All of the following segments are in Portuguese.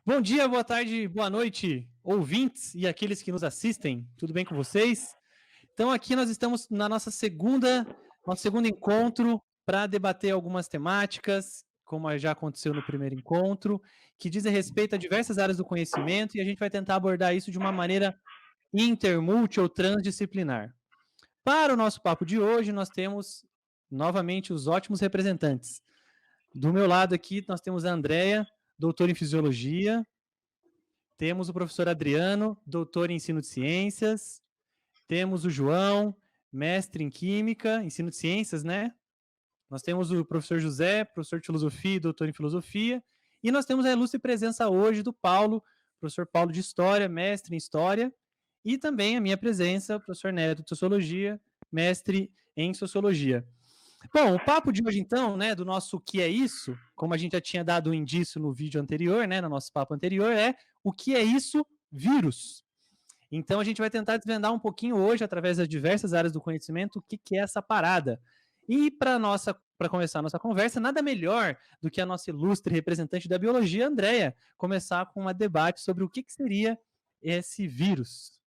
Bom dia, boa tarde, boa noite, ouvintes e aqueles que nos assistem. Tudo bem com vocês? Então, aqui nós estamos na nosso segundo encontro para debater algumas temáticas, como já aconteceu no primeiro encontro, que dizem respeito a diversas áreas do conhecimento e a gente vai tentar abordar isso de uma maneira multi ou transdisciplinar. Para o nosso papo de hoje, nós temos novamente os ótimos representantes. Do meu lado aqui, nós temos a Andrea, doutora em fisiologia. Temos o professor Adriano, doutor em ensino de ciências. Temos o João, mestre em química, ensino de ciências, né? Nós temos o professor José, professor de filosofia e doutor em filosofia. E nós temos a ilustre presença hoje do Paulo, professor Paulo de história, mestre em história. E também a minha presença, professor Neto de sociologia, mestre em sociologia. Bom, o papo de hoje, então, né, do nosso que é isso, como a gente já tinha dado um indício no vídeo anterior, né, no nosso papo anterior, é o que é isso? Vírus. Então, a gente vai tentar desvendar um pouquinho hoje, através das diversas áreas do conhecimento, o que é essa parada. E para começar a nossa conversa, nada melhor do que a nossa ilustre representante da biologia, Andrea, começar com um debate sobre o que seria esse vírus.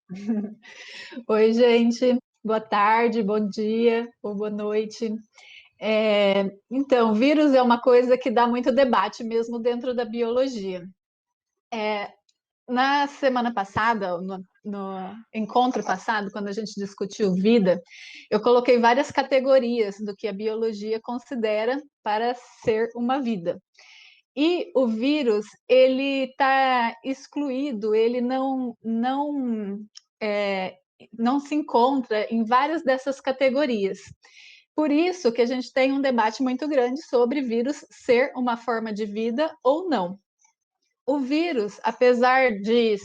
Oi, gente. Boa tarde, bom dia ou boa noite. Então, vírus é uma coisa que dá muito debate mesmo dentro da biologia. Na semana passada, no encontro passado, quando a gente discutiu vida, eu coloquei várias categorias do que a biologia considera para ser uma vida. E o vírus, ele está excluído, ele não se encontra em várias dessas categorias. Por isso que a gente tem um debate muito grande sobre vírus ser uma forma de vida ou não. O vírus, apesar de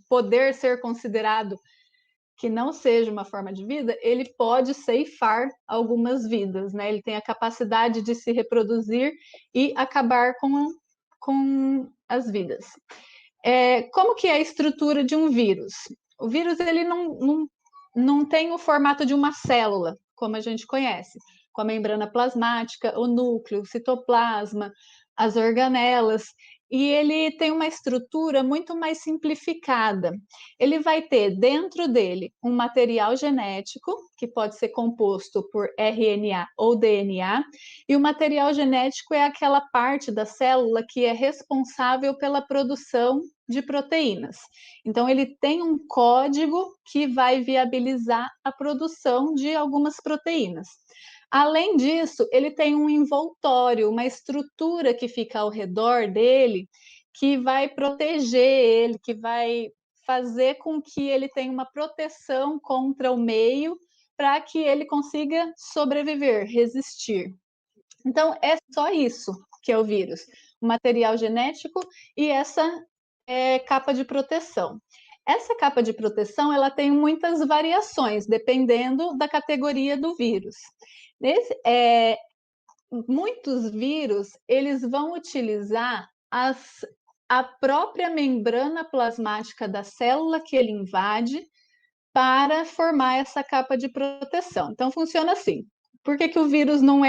poder ser considerado que não seja uma forma de vida, ele pode ceifar algumas vidas, né? Ele tem a capacidade de se reproduzir e acabar com as vidas. Como que é a estrutura de um vírus? O vírus ele não tem o formato de uma célula, como a gente conhece, com a membrana plasmática, o núcleo, o citoplasma, as organelas, e ele tem uma estrutura muito mais simplificada. Ele vai ter dentro dele um material genético, que pode ser composto por RNA ou DNA, e o material genético é aquela parte da célula que é responsável pela produção de proteínas. Então, ele tem um código que vai viabilizar a produção de algumas proteínas. Além disso, ele tem um envoltório, uma estrutura que fica ao redor dele, que vai proteger ele, que vai fazer com que ele tenha uma proteção contra o meio, para que ele consiga sobreviver, resistir. Então, é só isso que é o vírus: o material genético e essa capa de proteção. Essa capa de proteção ela tem muitas variações, dependendo da categoria do vírus. Muitos vírus eles vão utilizar a própria membrana plasmática da célula que ele invade para formar essa capa de proteção. Então, funciona assim. Por que o vírus não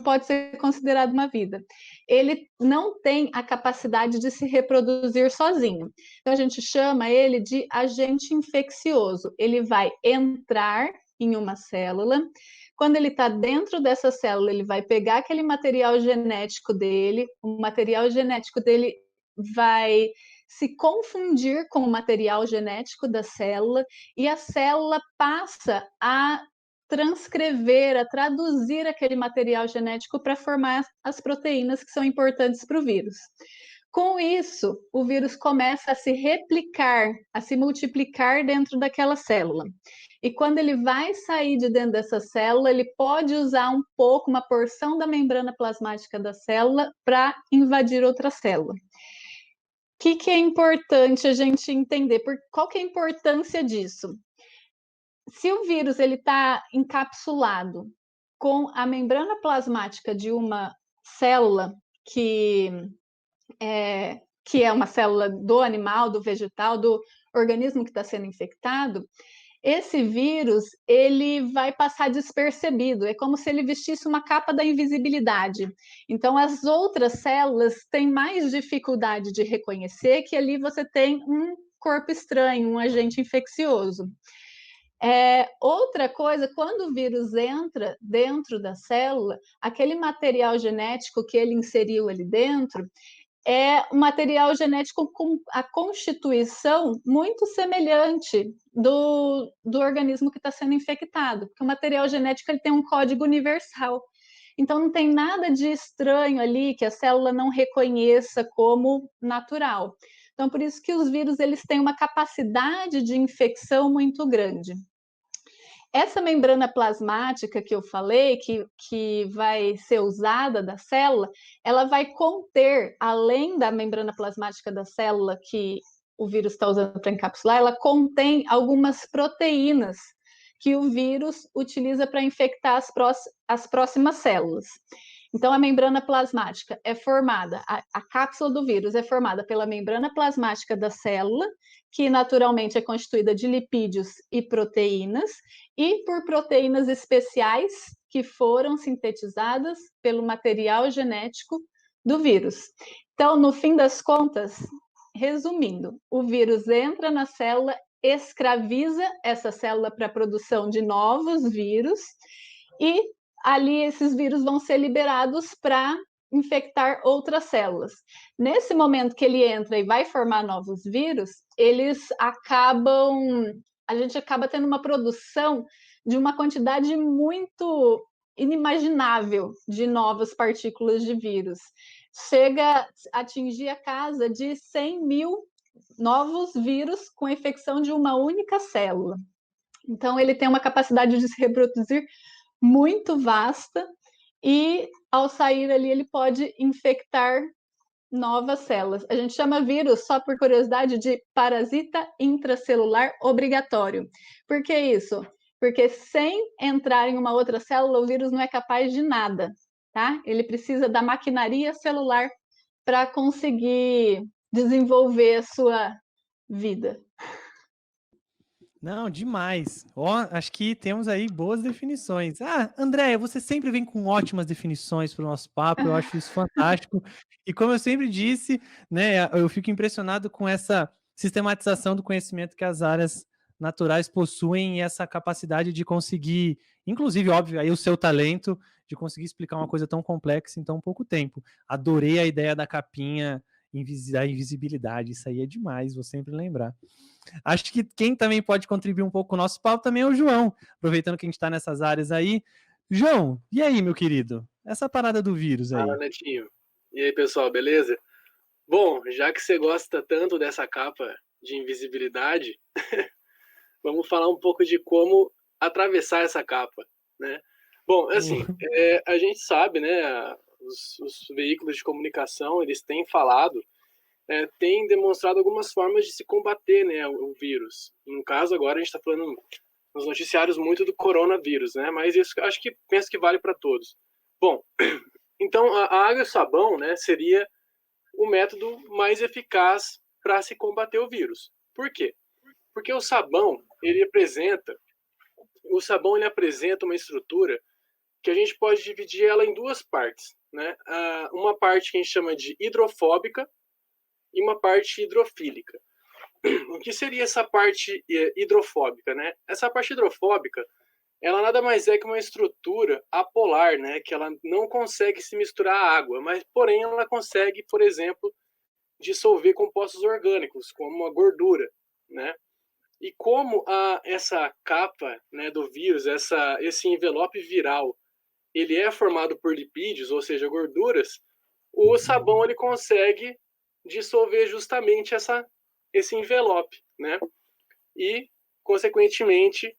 pode ser considerado uma vida? Ele não tem a capacidade de se reproduzir sozinho. Então, a gente chama ele de agente infeccioso. Ele vai entrar em uma célula. Quando ele está dentro dessa célula, ele vai pegar aquele material genético dele, o material genético dele vai se confundir com o material genético da célula e a célula passa a transcrever, a traduzir aquele material genético para formar as proteínas que são importantes para o vírus. Com isso, o vírus começa a se replicar, a se multiplicar dentro daquela célula. E quando ele vai sair de dentro dessa célula, ele pode usar um pouco, uma porção da membrana plasmática da célula para invadir outra célula. O que é importante a gente entender? Qual que é a importância disso? Se o vírus está encapsulado com a membrana plasmática de uma célula que é uma célula do animal, do vegetal, do organismo que está sendo infectado, esse vírus ele vai passar despercebido, é como se ele vestisse uma capa da invisibilidade. Então, as outras células têm mais dificuldade de reconhecer que ali você tem um corpo estranho, um agente infeccioso. Outra coisa, quando o vírus entra dentro da célula, aquele material genético que ele inseriu ali dentro é um material genético com a constituição muito semelhante do organismo que está sendo infectado, porque o material genético ele tem um código universal. Então, não tem nada de estranho ali que a célula não reconheça como natural. Então, por isso que os vírus eles têm uma capacidade de infecção muito grande. Essa membrana plasmática que eu falei, que vai ser usada da célula, ela vai conter, além da membrana plasmática da célula que o vírus está usando para encapsular, ela contém algumas proteínas que o vírus utiliza para infectar as próximas células. Então, a membrana plasmática é formada, a cápsula do vírus é formada pela membrana plasmática da célula, que naturalmente é constituída de lipídios e proteínas, e por proteínas especiais que foram sintetizadas pelo material genético do vírus. Então, no fim das contas, resumindo, o vírus entra na célula, escraviza essa célula para a produção de novos vírus e ali esses vírus vão ser liberados para infectar outras células. Nesse momento que ele entra e vai formar novos vírus, a gente acaba tendo uma produção de uma quantidade muito inimaginável de novas partículas de vírus. Chega a atingir a casa de 100 mil novos vírus com infecção de uma única célula. Então, ele tem uma capacidade de se reproduzir muito vasta e, ao sair ali, ele pode infectar novas células. A gente chama vírus, só por curiosidade, de parasita intracelular obrigatório. Por que isso? Porque sem entrar em uma outra célula, o vírus não é capaz de nada, tá? Ele precisa da maquinaria celular para conseguir desenvolver a sua vida. Não, demais. Ó, acho que temos aí boas definições. Ah, Andréia, você sempre vem com ótimas definições para o nosso papo, eu acho isso fantástico. E como eu sempre disse, né, eu fico impressionado com essa sistematização do conhecimento que as áreas naturais possuem e essa capacidade de conseguir, inclusive, óbvio, aí o seu talento de conseguir explicar uma coisa tão complexa em tão pouco tempo. Adorei a ideia da capinha da invisibilidade, isso aí é demais, vou sempre lembrar. Acho que quem também pode contribuir um pouco com o nosso papo também é o João, aproveitando que a gente está nessas áreas aí. João, e aí, meu querido? Essa parada do vírus aí. Fala, Netinho. E aí, pessoal, beleza? Bom, já que você gosta tanto dessa capa de invisibilidade, vamos falar um pouco de como atravessar essa capa, né? Bom, assim, a gente sabe, né, os veículos de comunicação, eles têm falado, têm demonstrado algumas formas de se combater, né, o vírus. No caso, agora a gente está falando nos noticiários muito do coronavírus, né, mas isso penso que vale para todos. Bom, então a água e o sabão, né, seria o método mais eficaz para se combater o vírus. Por quê? Porque o sabão, ele apresenta uma estrutura que a gente pode dividir ela em duas partes, né? Uma parte que a gente chama de hidrofóbica e uma parte hidrofílica. O que seria essa parte hidrofóbica, né? Essa parte hidrofóbica, ela nada mais é que uma estrutura apolar, né? Que ela não consegue se misturar à água, mas porém ela consegue, por exemplo, dissolver compostos orgânicos, como a gordura, né? E como essa capa, né, do vírus, esse envelope viral, ele é formado por lipídios, ou seja, gorduras, o sabão ele consegue dissolver justamente esse envelope, né? E, consequentemente,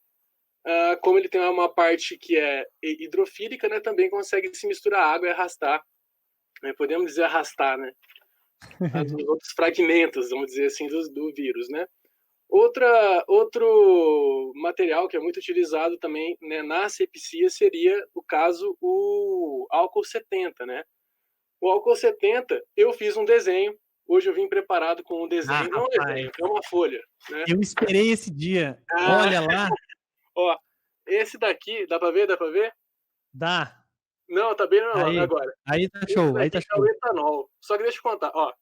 como ele tem uma parte que é hidrofílica, né, também consegue se misturar à água e arrastar, né? Podemos dizer arrastar, né? Os outros fragmentos, vamos dizer assim, do vírus, né? Outro material que é muito utilizado também, né, na asepsia seria, no caso, o álcool 70, né? O álcool 70, eu fiz um desenho hoje eu vim preparado com um desenho, não um rapaz, desenho, é uma folha, né? eu esperei esse dia. Ah, Olha lá, ó, esse daqui, dá pra ver? Dá pra ver? dá. Não, tá bem normal Aí, agora. aí tá Esse show, aí daqui tá é o show. etanol. Só que deixa eu contar, ó.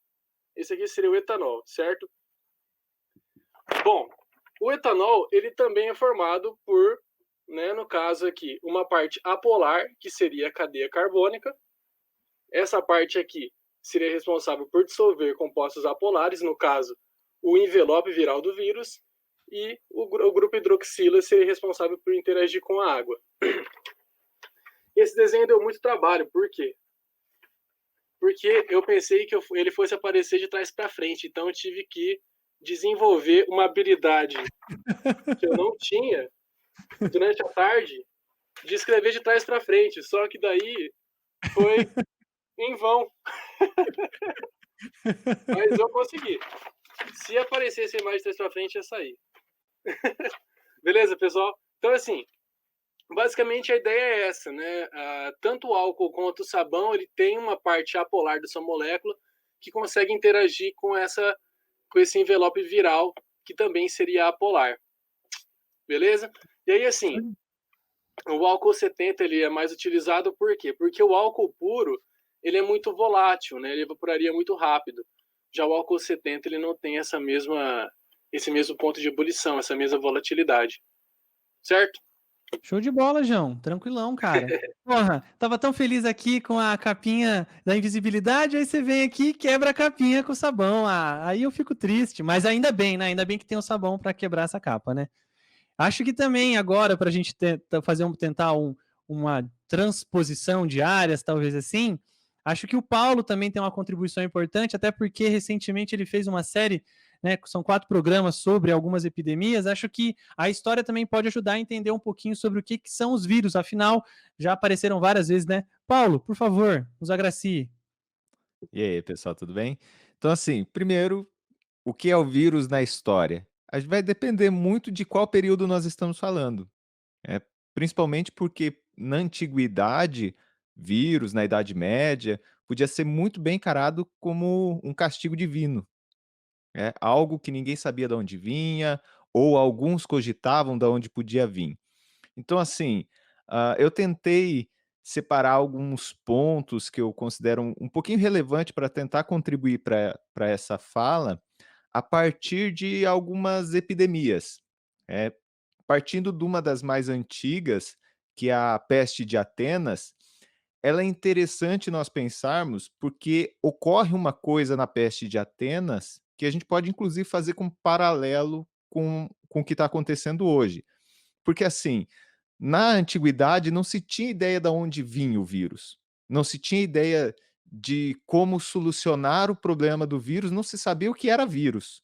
Esse aqui seria o etanol, certo? Bom, o etanol, ele também é formado por, né, no caso aqui, uma parte apolar, que seria a cadeia carbônica. Essa parte aqui seria responsável por dissolver compostos apolares, no caso, o envelope viral do vírus, e o grupo hidroxila seria responsável por interagir com a água. Esse desenho deu muito trabalho, por quê? Porque eu pensei que ele fosse aparecer de trás para frente, então eu tive que desenvolver uma habilidade que eu não tinha durante a tarde de escrever de trás para frente, só que daí foi em vão. Mas eu consegui. Se aparecesse a imagem de trás para frente, ia sair. Beleza, pessoal? Então, assim, basicamente a ideia é essa, né? Tanto o álcool quanto o sabão, ele tem uma parte apolar da sua molécula que consegue interagir com esse envelope viral, que também seria apolar. Beleza? E aí, assim, o álcool 70 ele é mais utilizado por quê? Porque o álcool puro, ele é muito volátil, né? Ele evaporaria muito rápido. Já o álcool 70 ele não tem esse mesmo ponto de ebulição, essa mesma volatilidade. Certo? Show de bola, João. Tranquilão, cara. Porra, tava tão feliz aqui com a capinha da invisibilidade, aí você vem aqui e quebra a capinha com o sabão. Ah, aí eu fico triste, mas ainda bem, né? Ainda bem que tem o sabão para quebrar essa capa, né? Acho que também agora, para a gente tentar uma transposição de áreas, talvez assim, acho que o Paulo também tem uma contribuição importante, até porque recentemente ele fez uma série, né, são 4 programas sobre algumas epidemias. Acho que a história também pode ajudar a entender um pouquinho sobre o que são os vírus, afinal, já apareceram várias vezes, né? Paulo, por favor, nos agracie. E aí, pessoal, tudo bem? Então, assim, primeiro, o que é o vírus na história? Vai depender muito de qual período nós estamos falando. É, principalmente porque na antiguidade, vírus, na Idade Média, podia ser muito bem encarado como um castigo divino. É algo que ninguém sabia de onde vinha, ou alguns cogitavam de onde podia vir. Então, assim, eu tentei separar alguns pontos que eu considero um pouquinho relevante para tentar contribuir para essa fala, a partir de algumas epidemias. Partindo de uma das mais antigas, que é a peste de Atenas, ela é interessante nós pensarmos, porque ocorre uma coisa na peste de Atenas que a gente pode inclusive fazer com paralelo com o que está acontecendo hoje. Porque assim, na antiguidade não se tinha ideia de onde vinha o vírus, não se tinha ideia de como solucionar o problema do vírus, não se sabia o que era vírus.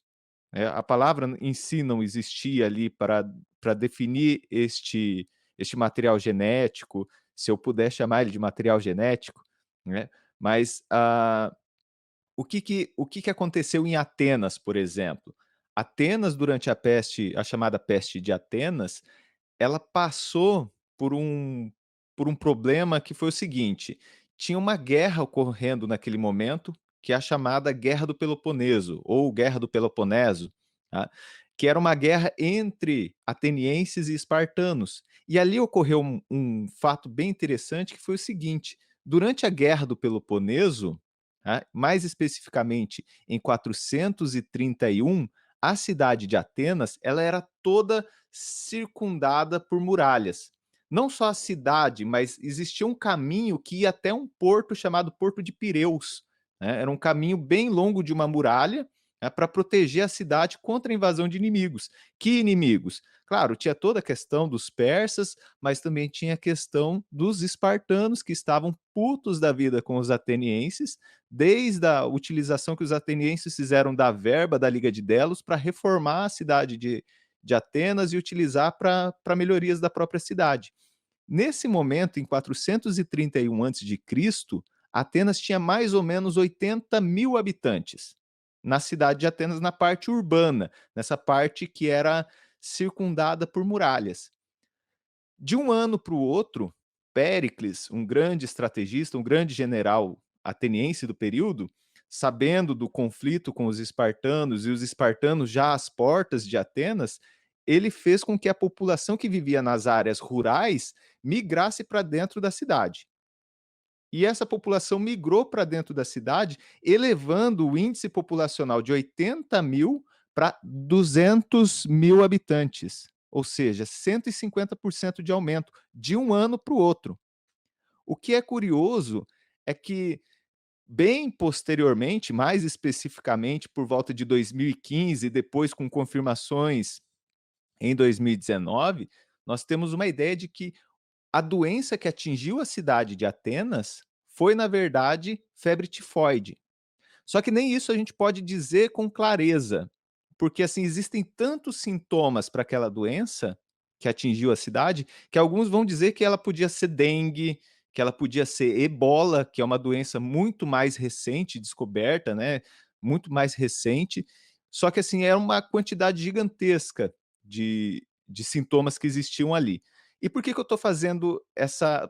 A palavra em si não existia ali para definir este material genético, se eu puder chamar ele de material genético, né? Mas o que aconteceu em Atenas, por exemplo? Atenas, durante a chamada peste de Atenas, ela passou por um problema que foi o seguinte: tinha uma guerra ocorrendo naquele momento, que é a chamada Guerra do Peloponeso, ou Guerra do Peloponeso, tá, que era uma guerra entre atenienses e espartanos. E ali ocorreu um fato bem interessante, que foi o seguinte: durante a Guerra do Peloponeso, tá, mais especificamente em 431, a cidade de Atenas ela era toda circundada por muralhas. Não só a cidade, mas existia um caminho que ia até um porto chamado Porto de Pireus, né? Era um caminho bem longo de uma muralha, né, para proteger a cidade contra a invasão de inimigos. Que inimigos? Claro, tinha toda a questão dos persas, mas também tinha a questão dos espartanos, que estavam putos da vida com os atenienses, desde a utilização que os atenienses fizeram da verba da Liga de Delos para reformar a cidade de Atenas e utilizar para melhorias da própria cidade. Nesse momento, em 431 a.C., Atenas tinha mais ou menos 80 mil habitantes. Na cidade de Atenas, na parte urbana, nessa parte que era circundada por muralhas. De um ano para o outro, Péricles, um grande estrategista, um grande general ateniense do período, sabendo do conflito com os espartanos e os espartanos já às portas de Atenas, ele fez com que a população que vivia nas áreas rurais migrasse para dentro da cidade. E essa população migrou para dentro da cidade, elevando o índice populacional de 80.000 para 200.000 habitantes, ou seja, 150% de aumento de um ano para o outro. O que é curioso é que, bem posteriormente, mais especificamente por volta de 2015, depois com confirmações em 2019, nós temos uma ideia de que a doença que atingiu a cidade de Atenas foi, na verdade, febre tifoide. Só que nem isso a gente pode dizer com clareza, porque assim existem tantos sintomas para aquela doença que atingiu a cidade, que alguns vão dizer que ela podia ser dengue, que ela podia ser ebola, que é uma doença muito mais recente descoberta, né? Muito mais recente. Só que assim era uma quantidade gigantesca de sintomas que existiam ali. E por que eu estou fazendo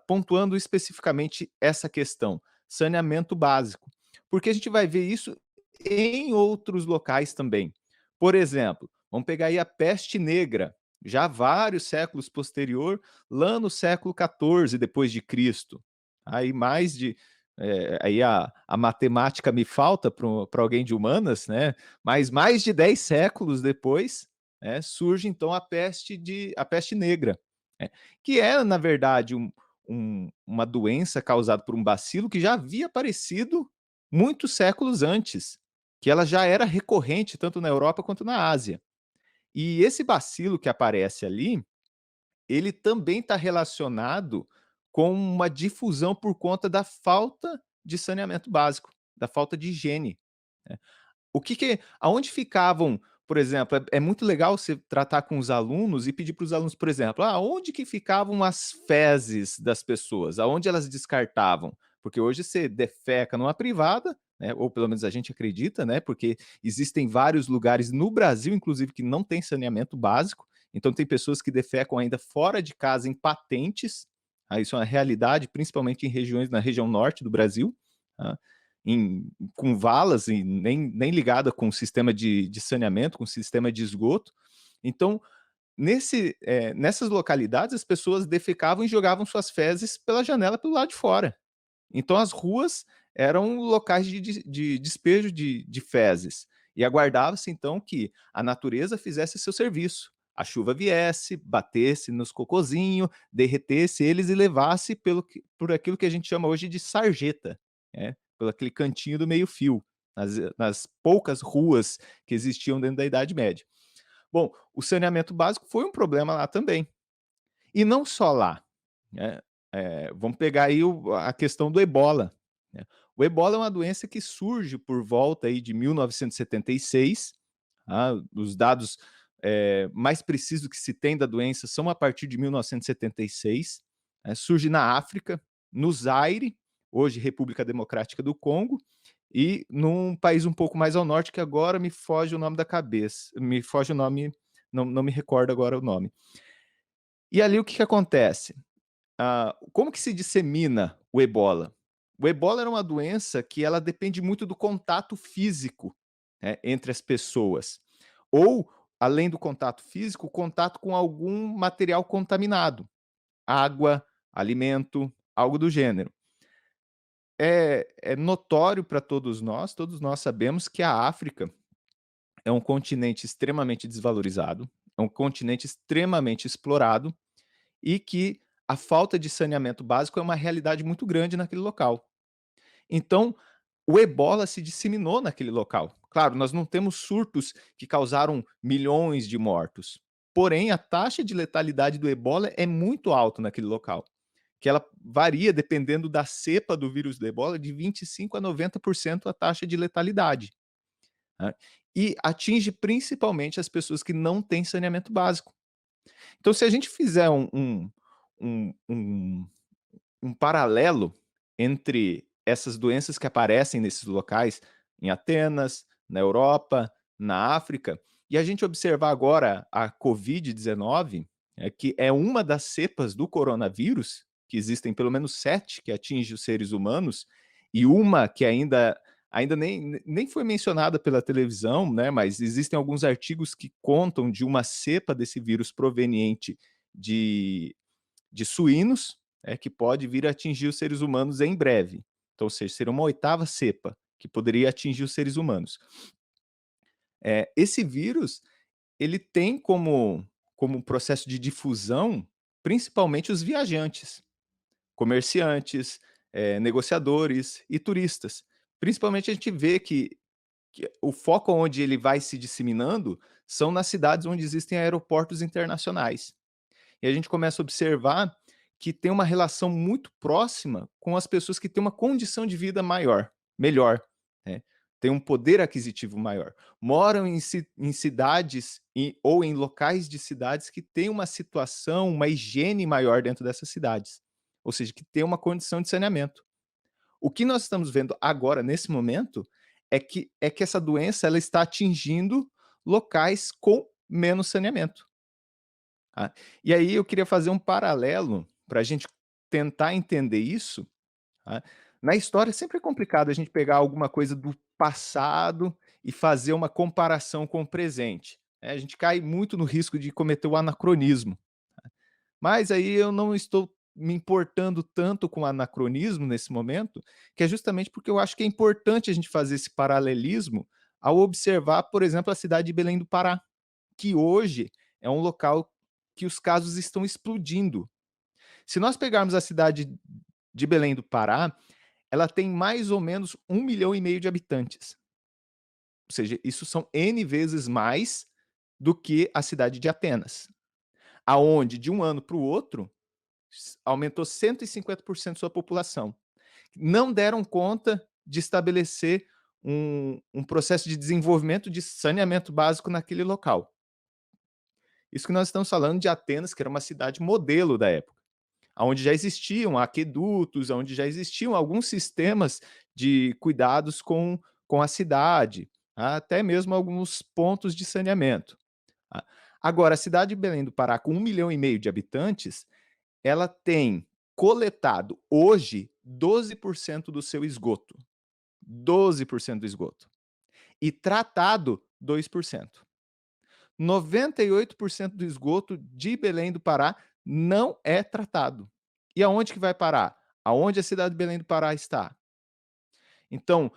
pontuando especificamente essa questão? Saneamento básico. Porque a gente vai ver isso em outros locais também. Por exemplo, vamos pegar aí a peste negra, já vários séculos posterior, lá no século XIV depois de Cristo. Aí mais de aí a matemática me falta para alguém de humanas, né? Mas mais de 10 séculos depois, né, surge então a peste negra, né? Que é, na verdade, uma doença causada por um bacilo que já havia aparecido muitos séculos antes, que ela já era recorrente tanto na Europa quanto na Ásia. E esse bacilo que aparece ali, ele também está relacionado com uma difusão por conta da falta de saneamento básico, da falta de higiene, né? Aonde ficavam, por exemplo, é muito legal você tratar com os alunos e pedir para os alunos, por exemplo, onde que ficavam as fezes das pessoas, aonde elas descartavam? Porque hoje você defeca numa privada, né, ou pelo menos a gente acredita, né, porque existem vários lugares no Brasil, inclusive, que não tem saneamento básico, então tem pessoas que defecam ainda fora de casa em patentes, isso é uma realidade, principalmente na região norte do Brasil, tá? Com valas e nem ligada com o sistema de saneamento, com o sistema de esgoto. Então, nessas localidades, as pessoas defecavam e jogavam suas fezes pela janela pelo lado de fora. Então, as ruas eram locais de despejo de fezes. E aguardava-se, então, que a natureza fizesse seu serviço. A chuva viesse, batesse nos cocôzinhos, derretesse eles e levasse por aquilo que a gente chama hoje de sarjeta, né? Pelo aquele cantinho do meio-fio, nas poucas ruas que existiam dentro da Idade Média. Bom, o saneamento básico foi um problema lá também. E não só lá, né? Vamos pegar aí a questão do ebola, né? O ebola é uma doença que surge por volta aí de 1976. Os dados mais precisos que se tem da doença são a partir de 1976. Surge na África, no Zaire, hoje República Democrática do Congo, e num país um pouco mais ao norte, que agora me foge o nome da cabeça, me foge o nome, não me recordo agora o nome. E ali o que acontece? Como que se dissemina o ebola? O ebola era uma doença que ela depende muito do contato físico, né, entre as pessoas. Ou, além do contato físico, o contato com algum material contaminado, água, alimento, algo do gênero. É notório para todos nós sabemos que a África é um continente extremamente desvalorizado, é um continente extremamente explorado e que a falta de saneamento básico é uma realidade muito grande naquele local. Então, o ebola se disseminou naquele local. Claro, nós não temos surtos que causaram milhões de mortos, porém a taxa de letalidade do ebola é muito alta naquele local, que ela varia dependendo da cepa do vírus do ebola de 25 a 90% a taxa de letalidade, né? E atinge principalmente as pessoas que não têm saneamento básico. Então, se a gente fizer um paralelo entre essas doenças que aparecem nesses locais, em Atenas, na Europa, na África, e a gente observar agora a Covid-19, que é uma das cepas do coronavírus, que existem pelo menos 7 que atinge os seres humanos, e uma que ainda ainda nem foi mencionada pela televisão, né, mas existem alguns artigos que contam de uma cepa desse vírus proveniente de suínos, que pode vir a atingir os seres humanos em breve. Então, ou seja, seria uma 8ª cepa que poderia atingir os seres humanos. Esse vírus, ele tem como processo de difusão, principalmente os viajantes, comerciantes, negociadores e turistas. Principalmente a gente vê que o foco onde ele vai se disseminando são nas cidades onde existem aeroportos internacionais. E a gente começa a observar que tem uma relação muito próxima com as pessoas que têm uma condição de vida melhor, né? Têm um poder aquisitivo maior. Moram em cidades ou em locais de cidades que têm uma situação, uma higiene maior dentro dessas cidades. Ou seja, que tem uma condição de saneamento. O que nós estamos vendo agora, nesse momento, é que essa doença ela está atingindo locais com menos saneamento. Tá? E aí eu queria fazer um paralelo para a gente tentar entender isso. Tá? Na história sempre é complicado a gente pegar alguma coisa do passado e fazer uma comparação com o presente, né? A gente cai muito no risco de cometer o anacronismo. Tá? Mas aí eu não estou me importando tanto com o anacronismo nesse momento, que é justamente porque eu acho que é importante a gente fazer esse paralelismo ao observar, por exemplo, a cidade de Belém do Pará, que hoje é um local que os casos estão explodindo. Se nós pegarmos a cidade de Belém do Pará, ela tem mais ou menos 1,5 milhão de habitantes. Ou seja, isso são N vezes mais do que a cidade de Atenas, aonde de um ano para o outro aumentou 150% sua população. Não deram conta de estabelecer um processo de desenvolvimento de saneamento básico naquele local. Isso que nós estamos falando de Atenas, que era uma cidade modelo da época, onde já existiam aquedutos, onde já existiam alguns sistemas de cuidados com a cidade, até mesmo alguns pontos de saneamento. Agora, a cidade de Belém do Pará, com 1,5 milhão de habitantes, ela tem coletado hoje 12% do seu esgoto. 12% do esgoto. E tratado 2%. 98% do esgoto de Belém do Pará não é tratado. E aonde que vai parar? Aonde a cidade de Belém do Pará está? Então,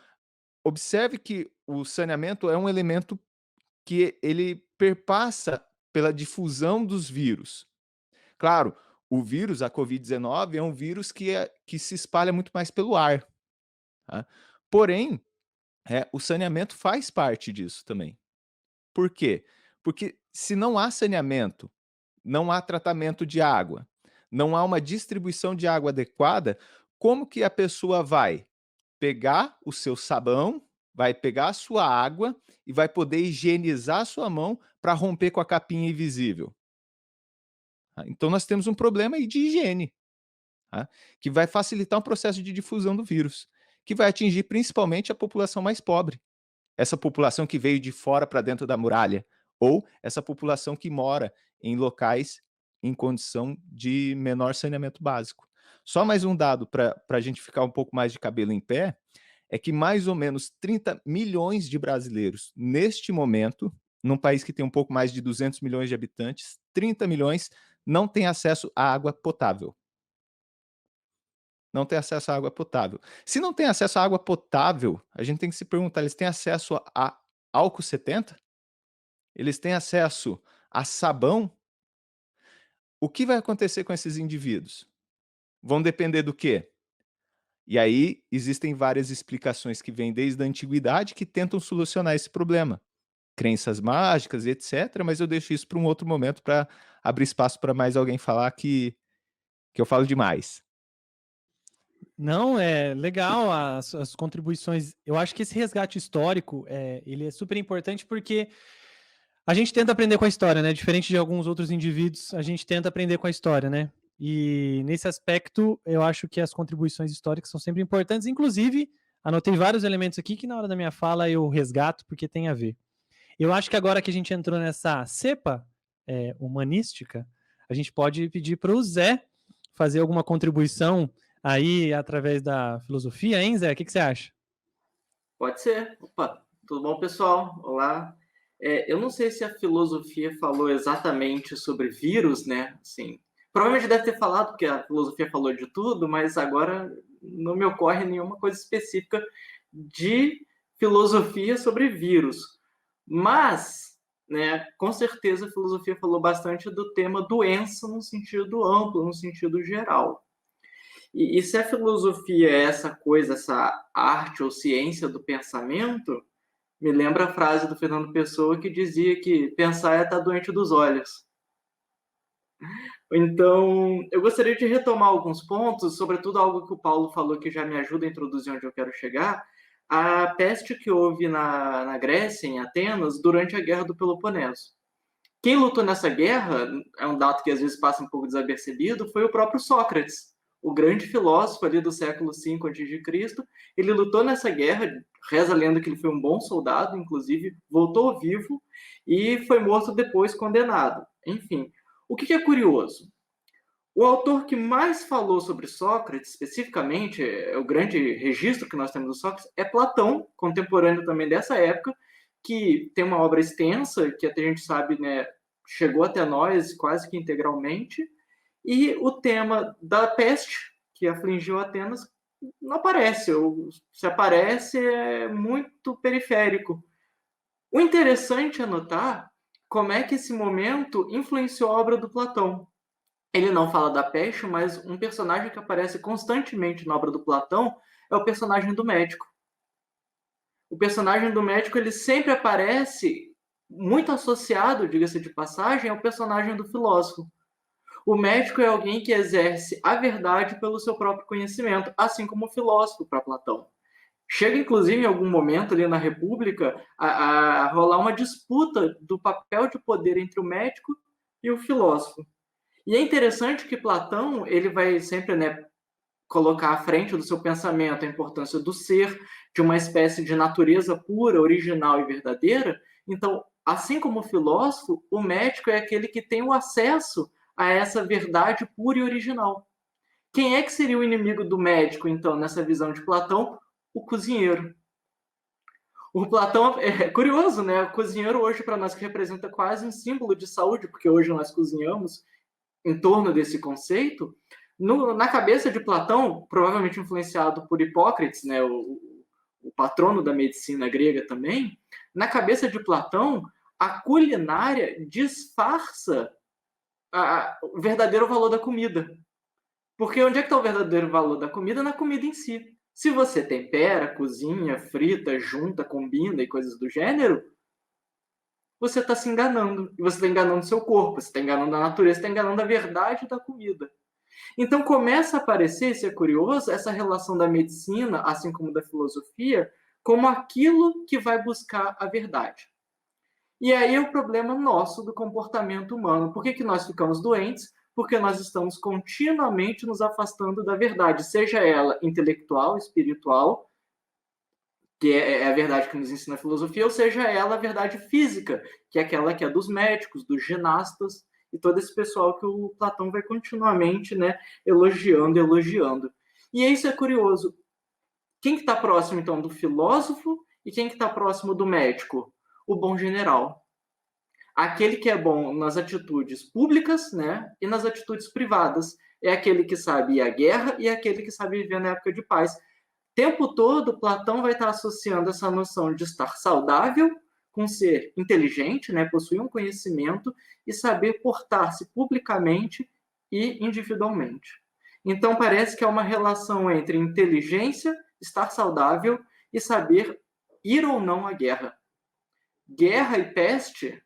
observe que o saneamento é um elemento que ele perpassa pela difusão dos vírus. Claro, o vírus, a Covid-19, é um vírus que se espalha muito mais pelo ar. Tá? Porém, o saneamento faz parte disso também. Por quê? Porque se não há saneamento, não há tratamento de água, não há uma distribuição de água adequada, como que a pessoa vai pegar o seu sabão, vai pegar a sua água e vai poder higienizar a sua mão para romper com a capinha invisível? Então nós temos um problema aí de higiene, tá? Que vai facilitar o processo de difusão do vírus, que vai atingir principalmente a população mais pobre, essa população que veio de fora para dentro da muralha, ou essa população que mora em locais em condição de menor saneamento básico. Só mais um dado para a gente ficar um pouco mais de cabelo em pé, é que mais ou menos 30 milhões de brasileiros, neste momento, num país que tem um pouco mais de 200 milhões de habitantes, 30 milhões não têm acesso à água potável. Não tem acesso à água potável. Se não tem acesso à água potável, a gente tem que se perguntar, eles têm acesso a álcool 70? Eles têm acesso a sabão? O que vai acontecer com esses indivíduos? Vão depender do quê? E aí existem várias explicações que vêm desde a antiguidade que tentam solucionar esse problema. Crenças mágicas e etc, mas eu deixo isso para um outro momento para abrir espaço para mais alguém falar que eu falo demais. Não, é legal as contribuições. Eu acho que esse resgate histórico, ele é super importante porque a gente tenta aprender com a história, né? Diferente de alguns outros indivíduos, a gente tenta aprender com a história, né? E nesse aspecto, eu acho que as contribuições históricas são sempre importantes. Inclusive, anotei vários elementos aqui que na hora da minha fala eu resgato porque tem a ver. Eu acho que agora que a gente entrou nessa cepa humanística, a gente pode pedir para o Zé fazer alguma contribuição aí através da filosofia, hein, Zé? O que você acha? Pode ser. Opa, tudo bom, pessoal? Olá. Eu não sei se a filosofia falou exatamente sobre vírus, né? Assim, provavelmente deve ter falado, porque a filosofia falou de tudo, mas agora não me ocorre nenhuma coisa específica de filosofia sobre vírus. Mas, né, com certeza a filosofia falou bastante do tema doença no sentido amplo, no sentido geral. E se a filosofia é essa coisa, essa arte ou ciência do pensamento, me lembra a frase do Fernando Pessoa que dizia que pensar é estar doente dos olhos. Então, eu gostaria de retomar alguns pontos, sobretudo algo que o Paulo falou que já me ajuda a introduzir onde eu quero chegar, a peste que houve na Grécia, em Atenas, durante a Guerra do Peloponeso. Quem lutou nessa guerra, é um dado que às vezes passa um pouco desapercebido, foi o próprio Sócrates, o grande filósofo ali do século V a.C. Ele lutou nessa guerra, reza a lenda que ele foi um bom soldado, inclusive voltou vivo e foi morto depois condenado. Enfim, o que é curioso? O autor que mais falou sobre Sócrates, especificamente, é o grande registro que nós temos do Sócrates, é Platão, contemporâneo também dessa época, que tem uma obra extensa, que até a gente sabe, né, chegou até nós quase que integralmente, e o tema da peste que afligiu Atenas não aparece, ou se aparece é muito periférico. O interessante é notar como é que esse momento influenciou a obra do Platão. Ele não fala da peste, mas um personagem que aparece constantemente na obra do Platão é o personagem do médico. O personagem do médico ele sempre aparece muito associado, diga-se de passagem, ao personagem do filósofo. O médico é alguém que exerce a verdade pelo seu próprio conhecimento, assim como o filósofo para Platão. Chega, inclusive, em algum momento ali na República a rolar uma disputa do papel de poder entre o médico e o filósofo. E é interessante que Platão ele vai sempre, né, colocar à frente do seu pensamento a importância do ser, de uma espécie de natureza pura, original e verdadeira. Então, assim como o filósofo, o médico é aquele que tem o acesso a essa verdade pura e original. Quem é que seria o inimigo do médico, então, nessa visão de Platão? O cozinheiro. O Platão é curioso, né? O cozinheiro hoje para nós que representa quase um símbolo de saúde, porque hoje nós cozinhamos em torno desse conceito. Na cabeça de Platão, provavelmente influenciado por Hipócrates, né, o patrono da medicina grega também, na cabeça de Platão, a culinária disfarça o verdadeiro valor da comida. Porque onde é que está o verdadeiro valor da comida? Na comida em si. Se você tempera, cozinha, frita, junta, combina e coisas do gênero, você está se enganando. E você está enganando o seu corpo, você está enganando a natureza, você está enganando a verdade da comida. Então começa a aparecer, isso é curioso, essa relação da medicina, assim como da filosofia, como aquilo que vai buscar a verdade. E aí é o problema nosso do comportamento humano. Por que nós ficamos doentes? Porque nós estamos continuamente nos afastando da verdade, seja ela intelectual, espiritual, que é a verdade que nos ensina a filosofia, ou seja ela a verdade física, que é aquela que é dos médicos, dos ginastas, e todo esse pessoal que o Platão vai continuamente, né, elogiando. E isso é curioso. Quem que está próximo, então, do filósofo e quem que está próximo do médico? O bom general. Aquele que é bom nas atitudes públicas, né, e nas atitudes privadas. É aquele que sabe ir à guerra e é aquele que sabe viver na época de paz. O tempo todo, Platão vai estar associando essa noção de estar saudável com ser inteligente, né, possuir um conhecimento e saber portar-se publicamente e individualmente. Então, parece que há uma relação entre inteligência, estar saudável e saber ir ou não à guerra. Guerra e peste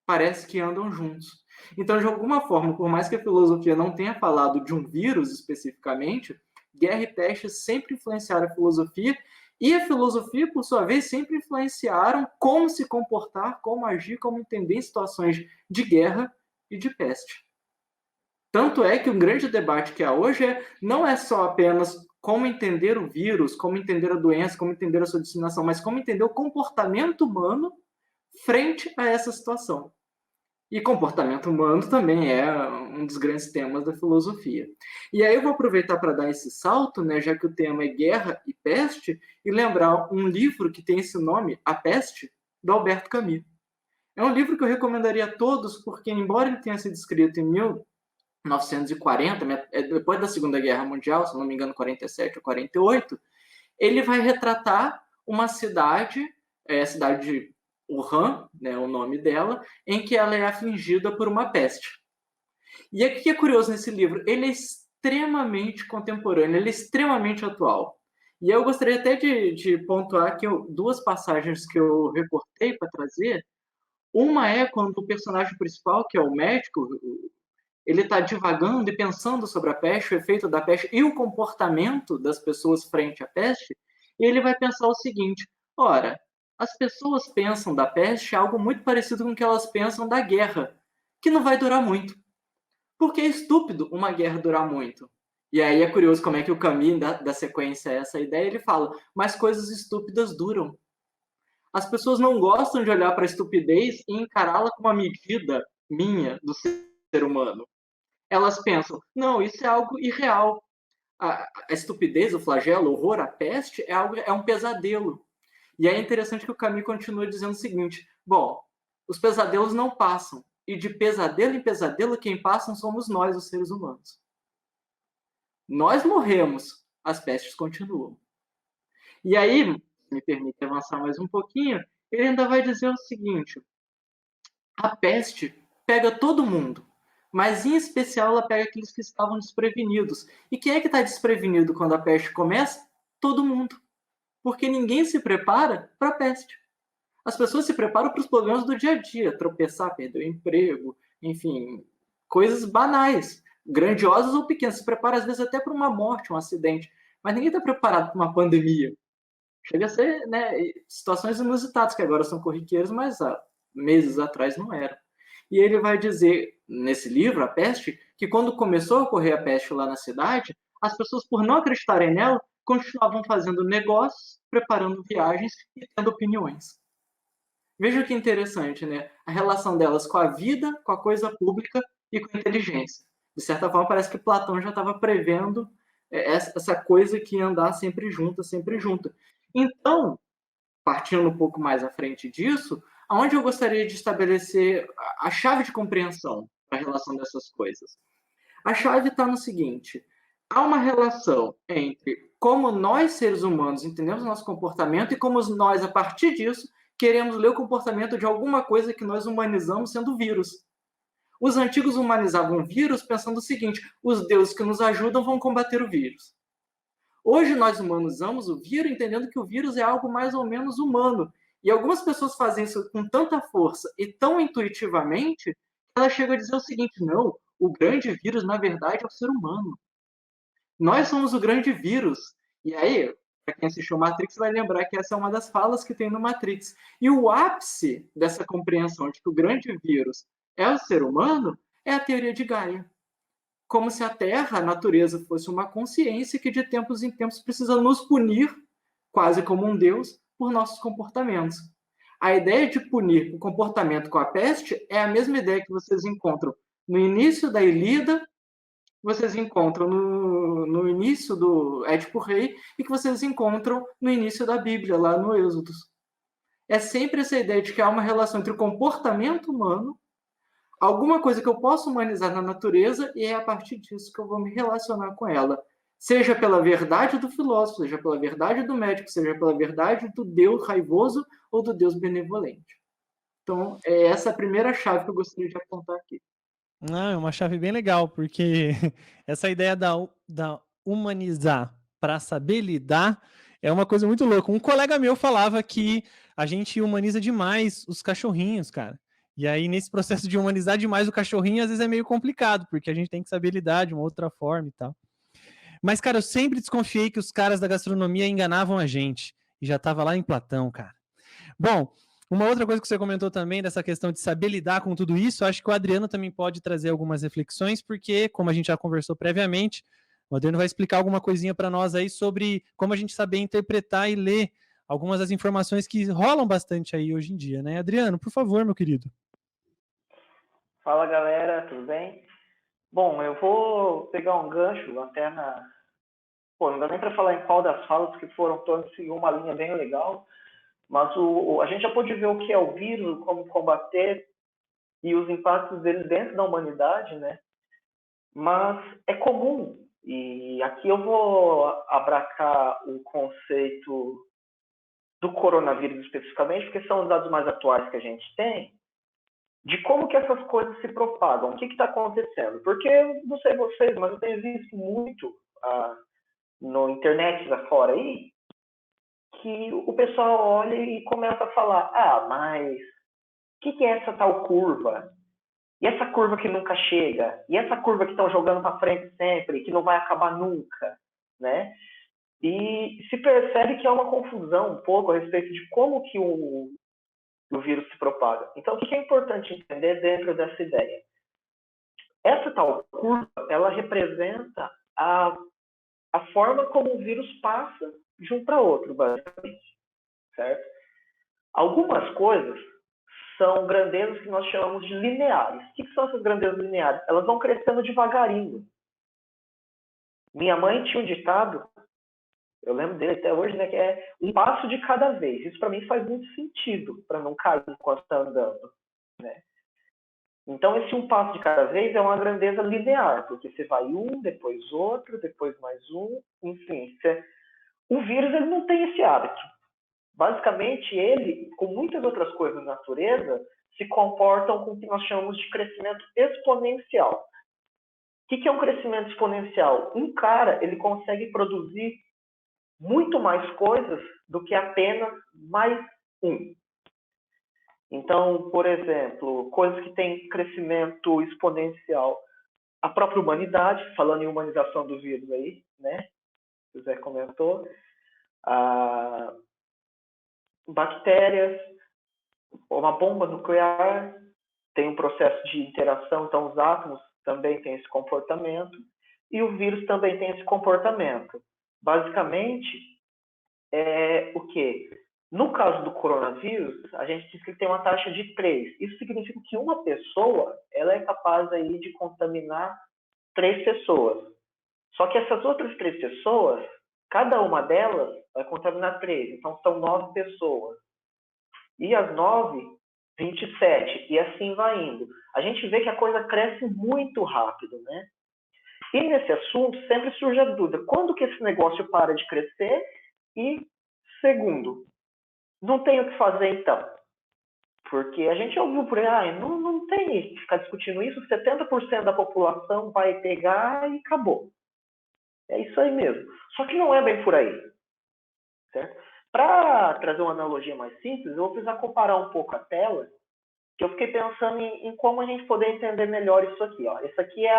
parece que andam juntos. Então, de alguma forma, por mais que a filosofia não tenha falado de um vírus especificamente, guerra e peste sempre influenciaram a filosofia, e a filosofia, por sua vez, sempre influenciaram como se comportar, como agir, como entender em situações de guerra e de peste. Tanto é que um grande debate que há hoje não é só apenas como entender o vírus, como entender a doença, como entender a sua disseminação, mas como entender o comportamento humano frente a essa situação. E comportamento humano também é um dos grandes temas da filosofia. E aí eu vou aproveitar para dar esse salto, né, já que o tema é guerra e peste, e lembrar um livro que tem esse nome, A Peste, do Albert Camus. É um livro que eu recomendaria a todos, porque embora ele tenha sido escrito em 1940, depois da Segunda Guerra Mundial, se não me engano, 47 ou 48, ele vai retratar uma cidade, a cidade de Wuhan, né, o nome dela, em que ela é afligida por uma peste. E o que é curioso nesse livro? Ele é extremamente contemporâneo, ele é extremamente atual. E eu gostaria até de pontuar que duas passagens que eu recortei para trazer. Uma é quando o personagem principal, que é o médico, ele está divagando e pensando sobre a peste, o efeito da peste e o comportamento das pessoas frente à peste, e ele vai pensar o seguinte: ora, as pessoas pensam da peste algo muito parecido com o que elas pensam da guerra, que não vai durar muito. Porque é estúpido uma guerra durar muito. E aí é curioso como é que o Camus da sequência a essa ideia, ele fala, mas coisas estúpidas duram. As pessoas não gostam de olhar para a estupidez e encará-la como uma medida minha do ser humano. Elas pensam, não, isso é algo irreal. A estupidez, o flagelo, o horror, a peste é um pesadelo. E é interessante que o Camus continua dizendo o seguinte: bom, os pesadelos não passam. E de pesadelo em pesadelo, quem passam somos nós, os seres humanos. Nós morremos, as pestes continuam. E aí, me permite avançar mais um pouquinho, ele ainda vai dizer o seguinte: a peste pega todo mundo, mas em especial ela pega aqueles que estavam desprevenidos. E quem é que está desprevenido quando a peste começa? Todo mundo. Porque ninguém se prepara para a peste. As pessoas se preparam para os problemas do dia a dia, tropeçar, perder o emprego, enfim, coisas banais, grandiosas ou pequenas. Se prepara às vezes até para uma morte, um acidente, mas ninguém está preparado para uma pandemia. Chega a ser, né, situações inusitadas que agora são corriqueiras, mas há meses atrás não eram. E ele vai dizer, nesse livro, A Peste, que quando começou a ocorrer a peste lá na cidade, as pessoas, por não acreditarem nela, continuavam fazendo negócios, preparando viagens e tendo opiniões. Veja que interessante, né? A relação delas com a vida, com a coisa pública e com a inteligência. De certa forma, parece que Platão já estava prevendo essa coisa que ia andar sempre junta, sempre junta. Então, partindo um pouco mais à frente disso, aonde eu gostaria de estabelecer a chave de compreensão para a relação dessas coisas? A chave está no seguinte: há uma relação entre como nós, seres humanos, entendemos o nosso comportamento e como nós, a partir disso, queremos ler o comportamento de alguma coisa que nós humanizamos sendo vírus. Os antigos humanizavam o vírus pensando o seguinte: os deuses que nos ajudam vão combater o vírus. Hoje nós humanizamos o vírus entendendo que o vírus é algo mais ou menos humano. E algumas pessoas fazem isso com tanta força e tão intuitivamente que elas chegam a dizer o seguinte: não, o grande vírus, na verdade, é o ser humano. Nós somos o grande vírus. E aí, para quem assistiu Matrix, vai lembrar que essa é uma das falas que tem no Matrix. E o ápice dessa compreensão de que o grande vírus é o ser humano é a teoria de Gaia. Como se a Terra, a natureza, fosse uma consciência que de tempos em tempos precisa nos punir, quase como um Deus, por nossos comportamentos. A ideia de punir o comportamento com a peste é a mesma ideia que vocês encontram no início da Ilíada, vocês encontram no início do Édipo Rei e que vocês encontram no início da Bíblia, lá no Êxodo. É sempre essa ideia de que há uma relação entre o comportamento humano, alguma coisa que eu posso humanizar na natureza, e é a partir disso que eu vou me relacionar com ela. Seja pela verdade do filósofo, seja pela verdade do médico, seja pela verdade do Deus raivoso ou do Deus benevolente. Então, é essa a primeira chave que eu gostaria de apontar aqui. Não, é uma chave bem legal, porque essa ideia da humanizar para saber lidar é uma coisa muito louca. Um colega meu falava que a gente humaniza demais os cachorrinhos, cara. E aí, nesse processo de humanizar demais o cachorrinho, às vezes é meio complicado, porque a gente tem que saber lidar de uma outra forma e tal. Mas, cara, eu sempre desconfiei que os caras da gastronomia enganavam a gente. E já tava lá em Platão, cara. Bom, uma outra coisa que você comentou também, dessa questão de saber lidar com tudo isso, acho que o Adriano também pode trazer algumas reflexões, porque, como a gente já conversou previamente, o Adriano vai explicar alguma coisinha para nós aí sobre como a gente saber interpretar e ler algumas das informações que rolam bastante aí hoje em dia, né? Adriano, por favor, meu querido. Fala galera, tudo bem? Bom, eu vou pegar um gancho até na. Pô, não dá nem para falar em qual das falas que foram todas seguir uma linha bem legal, mas a gente já pôde ver o que é o vírus, como combater e os impactos dele dentro da humanidade, né? Mas é comum, e aqui eu vou abraçar o conceito do coronavírus especificamente, porque são os dados mais atuais que a gente tem, de como que essas coisas se propagam, o que está acontecendo. Porque, não sei vocês, mas eu tenho visto muito no internet lá fora aí, que o pessoal olha e começa a falar, mas o que é essa tal curva? E essa curva que nunca chega? E essa curva que estão jogando para frente sempre, que não vai acabar nunca, né? E se percebe que há uma confusão um pouco a respeito de como que o vírus se propaga. Então, o que é importante entender dentro dessa ideia? Essa tal curva, ela representa a forma como o vírus passa de um para outro, basicamente, certo? Algumas coisas são grandezas que nós chamamos de lineares. O que são essas grandezas lineares? Elas vão crescendo devagarinho. Minha mãe tinha um ditado, eu lembro dele até hoje, né, que é um passo de cada vez. Isso para mim faz muito sentido, para não cair enquanto está andando, né? Então, esse um passo de cada vez é uma grandeza linear, porque você vai um, depois outro, depois mais um, enfim. O vírus ele não tem esse hábito. Basicamente, ele, com muitas outras coisas na natureza, se comportam com o que nós chamamos de crescimento exponencial. O que é um crescimento exponencial? Um cara ele consegue produzir muito mais coisas do que apenas mais um. Então, por exemplo, coisas que têm crescimento exponencial. A própria humanidade, falando em humanização do vírus aí, né? O Zé comentou. Bactérias, uma bomba nuclear tem um processo de interação, então os átomos também têm esse comportamento e o vírus também tem esse comportamento. Basicamente, é o quê? No caso do coronavírus, a gente diz que ele tem uma taxa de 3. Isso significa que uma pessoa ela é capaz aí de contaminar 3 pessoas. Só que essas outras 3 pessoas, cada uma delas vai contaminar 3. Então, são 9 pessoas. E as 9, 27. E assim vai indo. A gente vê que a coisa cresce muito rápido, né? E nesse assunto sempre surge a dúvida. Quando que esse negócio para de crescer? E, segundo, não tem o que fazer então. Porque a gente ouviu por aí, não tem que ficar discutindo isso, 70% da população vai pegar e acabou. É isso aí mesmo. Só que não é bem por aí. Certo? Para trazer uma analogia mais simples, eu vou precisar comparar um pouco a tela, que eu fiquei pensando em como a gente poder entender melhor isso aqui. Ó. Essa aqui é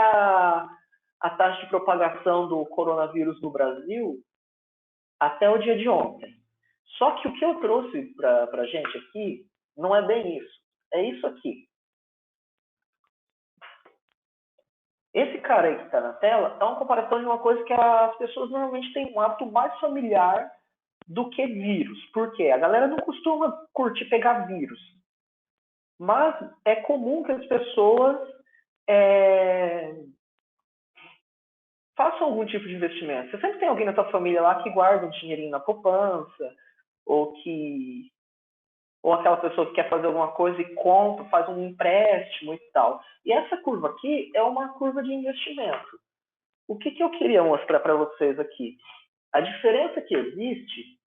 a taxa de propagação do coronavírus no Brasil até o dia de ontem. Só que o que eu trouxe para a gente aqui não é bem isso. É isso aqui. Esse cara aí que está na tela é uma comparação de uma coisa que as pessoas normalmente têm um hábito mais familiar do que vírus. Por quê? A galera não costuma curtir pegar vírus. Mas é comum que as pessoas façam algum tipo de investimento. Você sempre tem alguém na sua família lá que guarda um dinheirinho na poupança, ou aquela pessoa que quer fazer alguma coisa e compra, faz um empréstimo e tal. E essa curva aqui é uma curva de investimento. O que eu queria mostrar para vocês aqui? A diferença que existe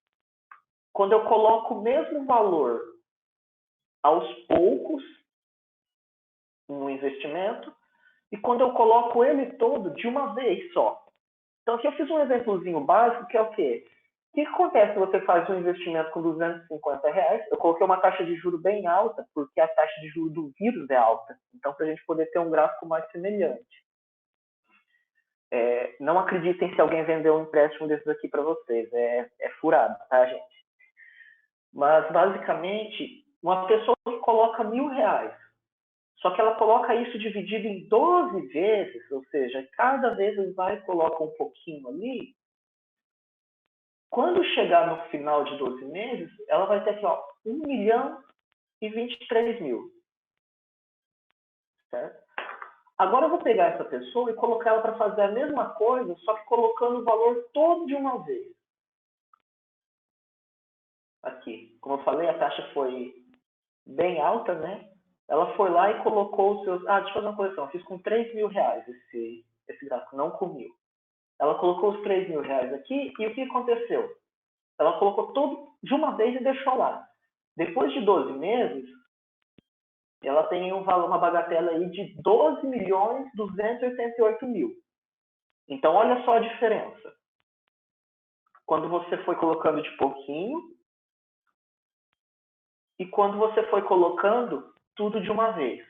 quando eu coloco o mesmo valor aos poucos no investimento e quando eu coloco ele todo de uma vez só. Então aqui eu fiz um exemplozinho básico que é o quê? O que acontece se você faz um investimento com R$250? Eu coloquei uma taxa de juros bem alta, porque a taxa de juros do vírus é alta. Então, para a gente poder ter um gráfico mais semelhante. Não acreditem se alguém vendeu um empréstimo desses aqui para vocês. É furado, tá, gente? Mas, basicamente, uma pessoa que coloca R$1.000, só que ela coloca isso dividido em 12 vezes, ou seja, cada vez ele vai e coloca um pouquinho ali. Quando chegar no final de 12 meses, ela vai ter aqui, ó, 1.023.000. certo? Agora eu vou pegar essa pessoa e colocar ela para fazer a mesma coisa, só que colocando o valor todo de uma vez. Aqui, como eu falei, a taxa foi bem alta, né? Ela foi lá e colocou os seus... deixa eu fazer uma correção. Eu fiz com 3 mil reais esse gráfico, não com 1.000. Ela colocou os 3 mil reais aqui e o que aconteceu? Ela colocou tudo de uma vez e deixou lá. Depois de 12 meses, ela tem um valor, uma bagatela aí de 12.288.000. Então, olha só a diferença. Quando você foi colocando de pouquinho e quando você foi colocando tudo de uma vez.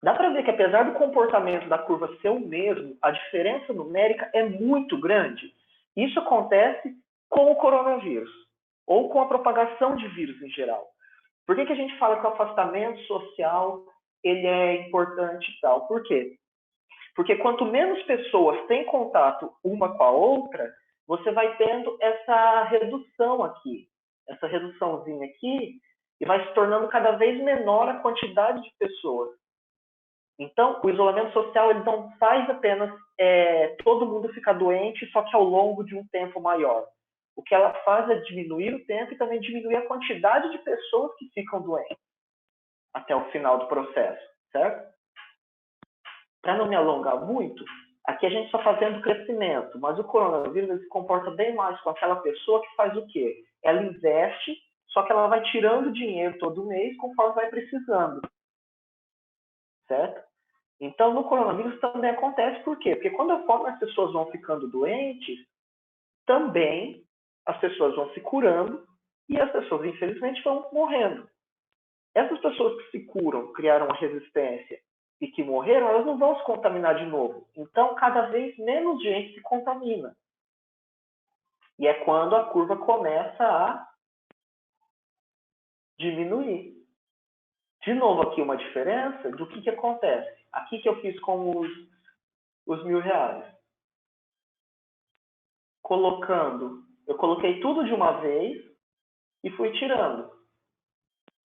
Dá para ver que, apesar do comportamento da curva ser o mesmo, a diferença numérica é muito grande. Isso acontece com o coronavírus, ou com a propagação de vírus em geral. Por que a gente fala que o afastamento social ele é importante e tal? Por quê? Porque quanto menos pessoas têm contato uma com a outra, você vai tendo essa redução aqui, essa reduçãozinha aqui, e vai se tornando cada vez menor a quantidade de pessoas. Então, o isolamento social ele não faz apenas todo mundo ficar doente, só que ao longo de um tempo maior. O que ela faz é diminuir o tempo e também diminuir a quantidade de pessoas que ficam doentes até o final do processo, certo? Para não me alongar muito, aqui a gente está fazendo crescimento, mas o coronavírus ele se comporta bem mais com aquela pessoa que faz o quê? Ela investe, só que ela vai tirando dinheiro todo mês conforme vai precisando, certo? Então, no coronavírus também acontece por quê? Porque quando as pessoas vão ficando doentes, também as pessoas vão se curando e as pessoas, infelizmente, vão morrendo. Essas pessoas que se curam, criaram uma resistência e que morreram, elas não vão se contaminar de novo. Então, cada vez menos gente se contamina. E é quando a curva começa a diminuir. De novo, aqui uma diferença do que acontece. Aqui que eu fiz com os R$1.000. Eu coloquei tudo de uma vez e fui tirando.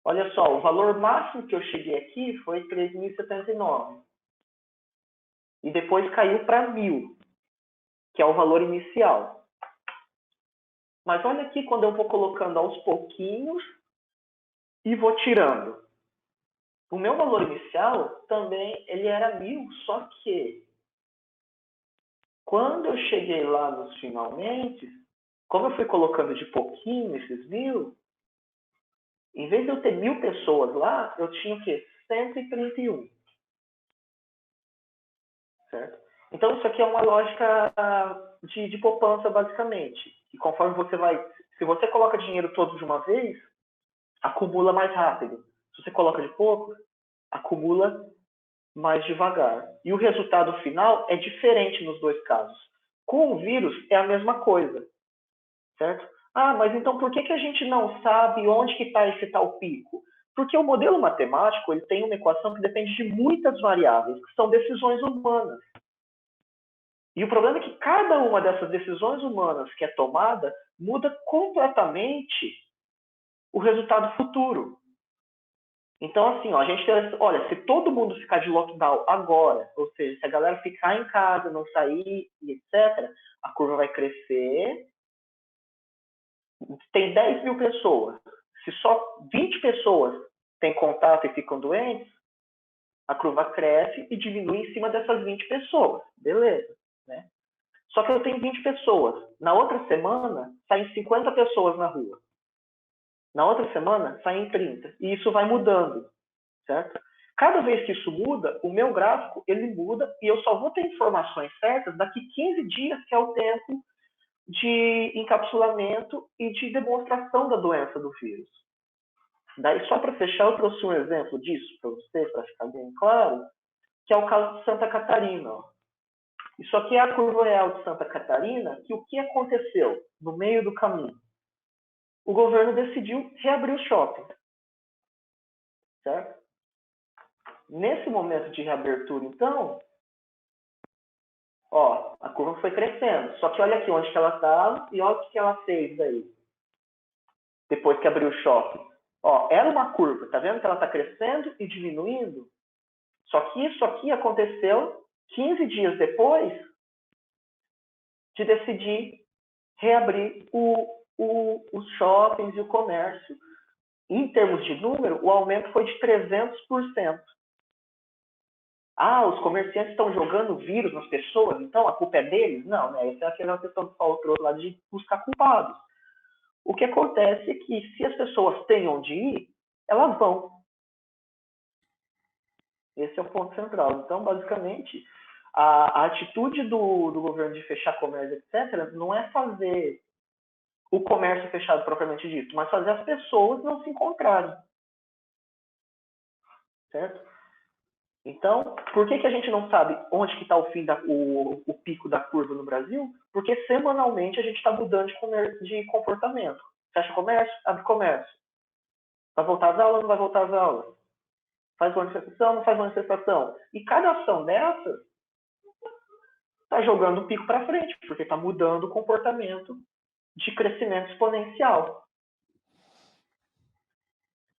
Olha só, o valor máximo que eu cheguei aqui foi 3.079. E depois caiu para 1.000, que é o valor inicial. Mas olha aqui quando eu vou colocando aos pouquinhos e vou tirando. O meu valor inicial também ele era 1.000, só que quando eu cheguei lá nos finalmente, como eu fui colocando de pouquinho esses 1.000, em vez de eu ter 1.000 pessoas lá, eu tinha o quê? 131. Certo? Então, isso aqui é uma lógica de poupança, basicamente. E conforme você vai... Se você coloca dinheiro todo de uma vez, acumula mais rápido. Se você coloca de pouco, acumula mais devagar. E o resultado final é diferente nos dois casos. Com o vírus, é a mesma coisa. Certo? Mas então por que a gente não sabe onde que está esse tal pico? Porque o modelo matemático ele tem uma equação que depende de muitas variáveis, que são decisões humanas. E o problema é que cada uma dessas decisões humanas que é tomada muda completamente o resultado futuro. Então, assim, a gente olha, se todo mundo ficar de lockdown agora, ou seja, se a galera ficar em casa, não sair, etc., a curva vai crescer. Tem 10.000 pessoas. Se só 20 pessoas têm contato e ficam doentes, a curva cresce e diminui em cima dessas 20 pessoas. Beleza, né? Só que eu tenho 20 pessoas. Na outra semana, saem 50 pessoas na rua. Na outra semana, saem 30. E isso vai mudando, certo? Cada vez que isso muda, o meu gráfico ele muda e eu só vou ter informações certas daqui 15 dias, que é o tempo de encapsulamento e de demonstração da doença do vírus. Daí, só para fechar, eu trouxe um exemplo disso para você, para ficar bem claro, que é o caso de Santa Catarina. Isso aqui é a curva real de Santa Catarina, que o que aconteceu no meio do caminho? O governo decidiu reabrir o shopping. Certo? Nesse momento de reabertura, então, a curva foi crescendo. Só que olha aqui onde que ela estava e olha o que ela fez daí. Depois que abriu o shopping. Era uma curva. Tá vendo que ela está crescendo e diminuindo? Só que isso aqui aconteceu 15 dias depois de decidir reabrir os shoppings e o comércio. Em termos de número, o aumento foi de 300%. Ah, os comerciantes estão jogando vírus nas pessoas, então a culpa é deles? Não, né? Essa é aquela questão que o Paulo trouxe lá de buscar culpados. O que acontece é que se as pessoas têm onde ir, elas vão. Esse é o ponto central. Então, basicamente, a atitude do governo de fechar comércio, etc., não é fazer o comércio fechado propriamente dito, mas fazer as pessoas não se encontrarem. Certo? Então, por que a gente não sabe onde que está o pico da curva no Brasil? Porque semanalmente a gente está mudando de comportamento. Fecha comércio, abre comércio. Vai voltar às aulas, não vai voltar às aulas. Faz manifestação, não faz manifestação. E cada ação dessas está jogando o pico para frente, porque está mudando o comportamento de crescimento exponencial.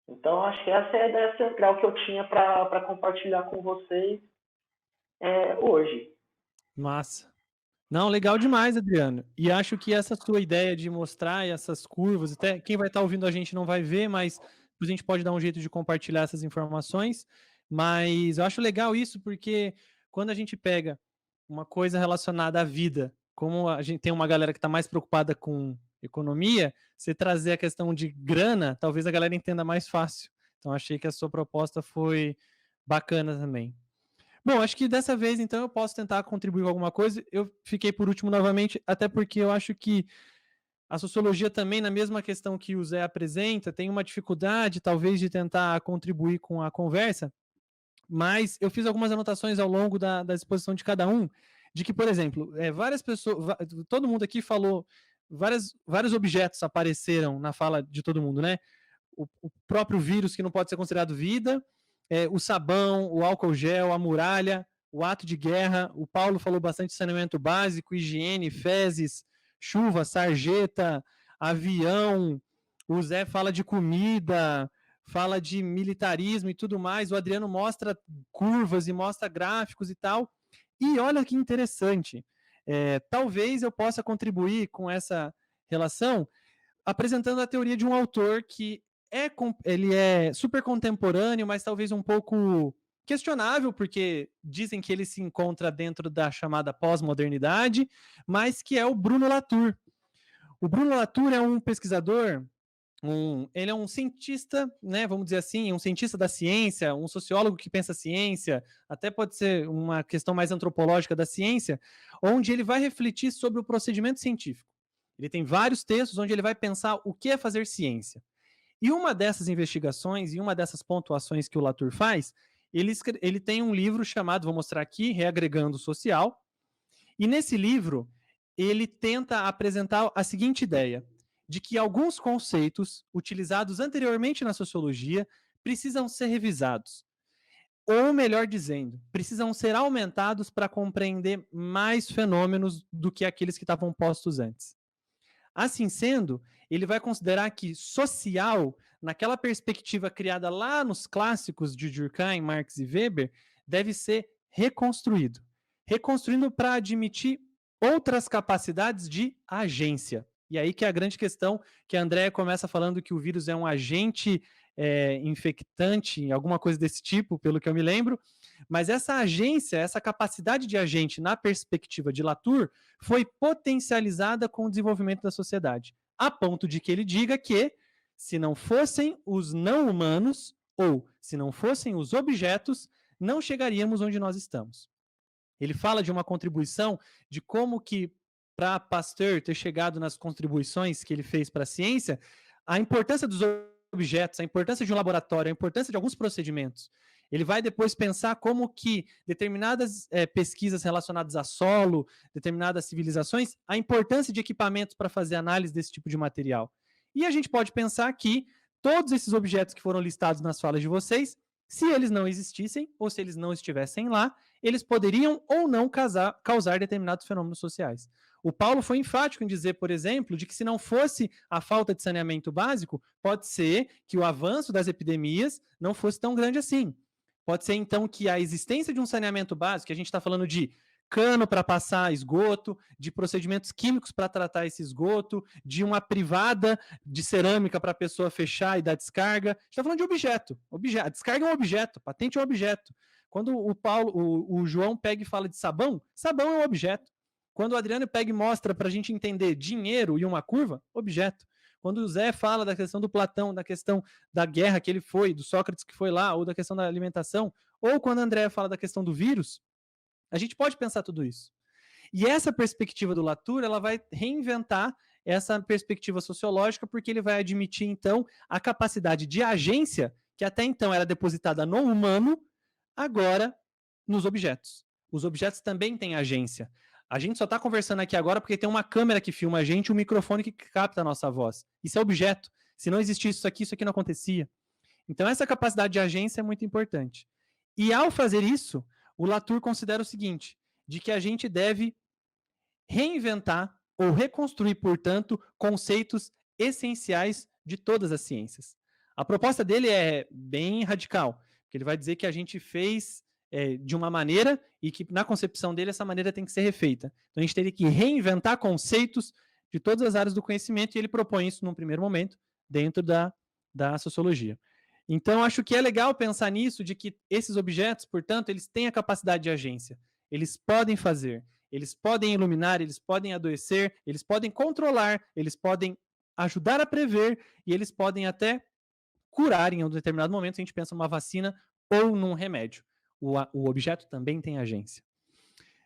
Então, acho que essa é a ideia central que eu tinha para compartilhar com vocês hoje. Massa. Não, legal demais, Adriano. E acho que essa sua ideia de mostrar essas curvas, até quem vai estar ouvindo a gente não vai ver, mas a gente pode dar um jeito de compartilhar essas informações. Mas eu acho legal isso porque quando a gente pega uma coisa relacionada à vida, como a gente tem uma galera que está mais preocupada com economia, você trazer a questão de grana, talvez a galera entenda mais fácil. Então, achei que a sua proposta foi bacana também. Bom, acho que dessa vez, então, eu posso tentar contribuir com alguma coisa. Eu fiquei por último novamente, até porque eu acho que a sociologia também, na mesma questão que o Zé apresenta, tem uma dificuldade, talvez, de tentar contribuir com a conversa, mas eu fiz algumas anotações ao longo da exposição de cada um, de que, por exemplo, várias pessoas, todo mundo aqui falou, vários objetos apareceram na fala de todo mundo, né? O próprio vírus que não pode ser considerado vida, o sabão, o álcool gel, a muralha, o ato de guerra. O Paulo falou bastante de saneamento básico, higiene, fezes, chuva, sarjeta, avião. O Zé fala de comida, fala de militarismo e tudo mais. O Adriano mostra curvas e mostra gráficos e tal. E olha que interessante. Talvez eu possa contribuir com essa relação apresentando a teoria de um autor que ele é super contemporâneo, mas talvez um pouco questionável, porque dizem que ele se encontra dentro da chamada pós-modernidade, mas que é o Bruno Latour. O Bruno Latour é um pesquisador, ele é um cientista, né, vamos dizer assim, um cientista da ciência, um sociólogo que pensa ciência, até pode ser uma questão mais antropológica da ciência, onde ele vai refletir sobre o procedimento científico. Ele tem vários textos onde ele vai pensar o que é fazer ciência. E uma dessas investigações, e uma dessas pontuações que o Latour faz, ele tem um livro chamado, vou mostrar aqui, Reagregando o Social, e nesse livro ele tenta apresentar a seguinte ideia, de que alguns conceitos utilizados anteriormente na sociologia precisam ser revisados. Ou melhor dizendo, precisam ser aumentados para compreender mais fenômenos do que aqueles que estavam postos antes. Assim sendo, ele vai considerar que social, naquela perspectiva criada lá nos clássicos de Durkheim, Marx e Weber, deve ser reconstruído. Reconstruindo para admitir outras capacidades de agência. E aí que é a grande questão, que a Andréa começa falando que o vírus é um agente infectante, alguma coisa desse tipo, pelo que eu me lembro, mas essa agência, essa capacidade de agente na perspectiva de Latour foi potencializada com o desenvolvimento da sociedade, a ponto de que ele diga que se não fossem os não humanos, ou se não fossem os objetos, não chegaríamos onde nós estamos. Ele fala de uma contribuição de como que, para Pasteur ter chegado nas contribuições que ele fez para a ciência, a importância dos objetos, a importância de um laboratório, a importância de alguns procedimentos. Ele vai depois pensar como que determinadas pesquisas relacionadas a solo, determinadas civilizações, a importância de equipamentos para fazer análise desse tipo de material. E a gente pode pensar que todos esses objetos que foram listados nas falas de vocês, se eles não existissem, ou se eles não estivessem lá, eles poderiam ou não causar determinados fenômenos sociais. O Paulo foi enfático em dizer, por exemplo, de que se não fosse a falta de saneamento básico, pode ser que o avanço das epidemias não fosse tão grande assim. Pode ser, então, que a existência de um saneamento básico, que a gente está falando de cano para passar esgoto, de procedimentos químicos para tratar esse esgoto, de uma privada de cerâmica para a pessoa fechar e dar descarga. A gente está falando de objeto. A descarga é um objeto, patente é um objeto. Quando o João pega e fala de sabão, sabão é um objeto. Quando o Adriano pega e mostra para a gente entender dinheiro e uma curva, objeto. Quando o Zé fala da questão do Platão, da questão da guerra que ele foi, do Sócrates que foi lá, ou da questão da alimentação, ou quando o André fala da questão do vírus, a gente pode pensar tudo isso. E essa perspectiva do Latour, ela vai reinventar essa perspectiva sociológica, porque ele vai admitir, então, a capacidade de agência, que até então era depositada no humano, agora nos objetos. Os objetos também têm agência. A gente só está conversando aqui agora porque tem uma câmera que filma a gente e um microfone que capta a nossa voz. Isso é objeto. Se não existisse isso aqui não acontecia. Então, essa capacidade de agência é muito importante. E ao fazer isso, o Latour considera o seguinte, de que a gente deve reinventar ou reconstruir, portanto, conceitos essenciais de todas as ciências. A proposta dele é bem radical, porque ele vai dizer que a gente fez de uma maneira e que, na concepção dele, essa maneira tem que ser refeita. Então, a gente teria que reinventar conceitos de todas as áreas do conhecimento, e ele propõe isso, num primeiro momento, dentro da sociologia. Então, acho que é legal pensar nisso, de que esses objetos, portanto, eles têm a capacidade de agência. Eles podem fazer, eles podem iluminar, eles podem adoecer, eles podem controlar, eles podem ajudar a prever, e eles podem até curar em um determinado momento, se a gente pensa numa vacina ou num remédio. O objeto também tem agência.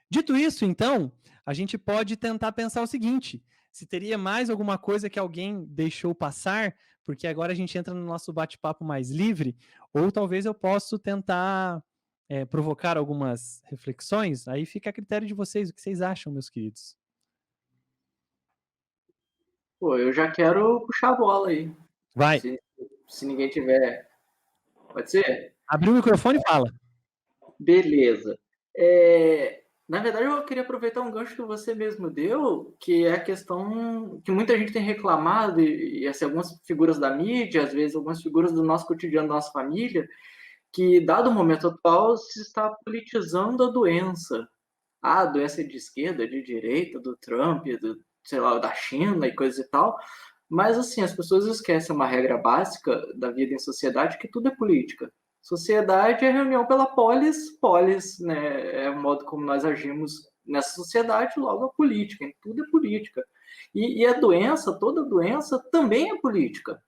Dito isso, então, a gente pode tentar pensar o seguinte, se teria mais alguma coisa que alguém deixou passar, porque agora a gente entra no nosso bate-papo mais livre, ou talvez eu possa tentar provocar algumas reflexões, aí fica a critério de vocês, o que vocês acham, meus queridos? Pô, eu já quero puxar a bola aí. Vai. Se ninguém tiver... Pode ser? Abriu o microfone e fala. Beleza. Na verdade, eu queria aproveitar um gancho que você mesmo deu, que é a questão que muita gente tem reclamado, e assim, algumas figuras da mídia, às vezes algumas figuras do nosso cotidiano, da nossa família, que, dado o momento atual, se está politizando a doença. A doença é de esquerda, de direita, do Trump, sei lá, da China e coisa e tal. Mas, assim, as pessoas esquecem uma regra básica da vida em sociedade, que tudo é política. Sociedade é reunião pela polis, né? É o modo como nós agimos nessa sociedade, logo a política, tudo é política. E a doença, toda doença, também é política.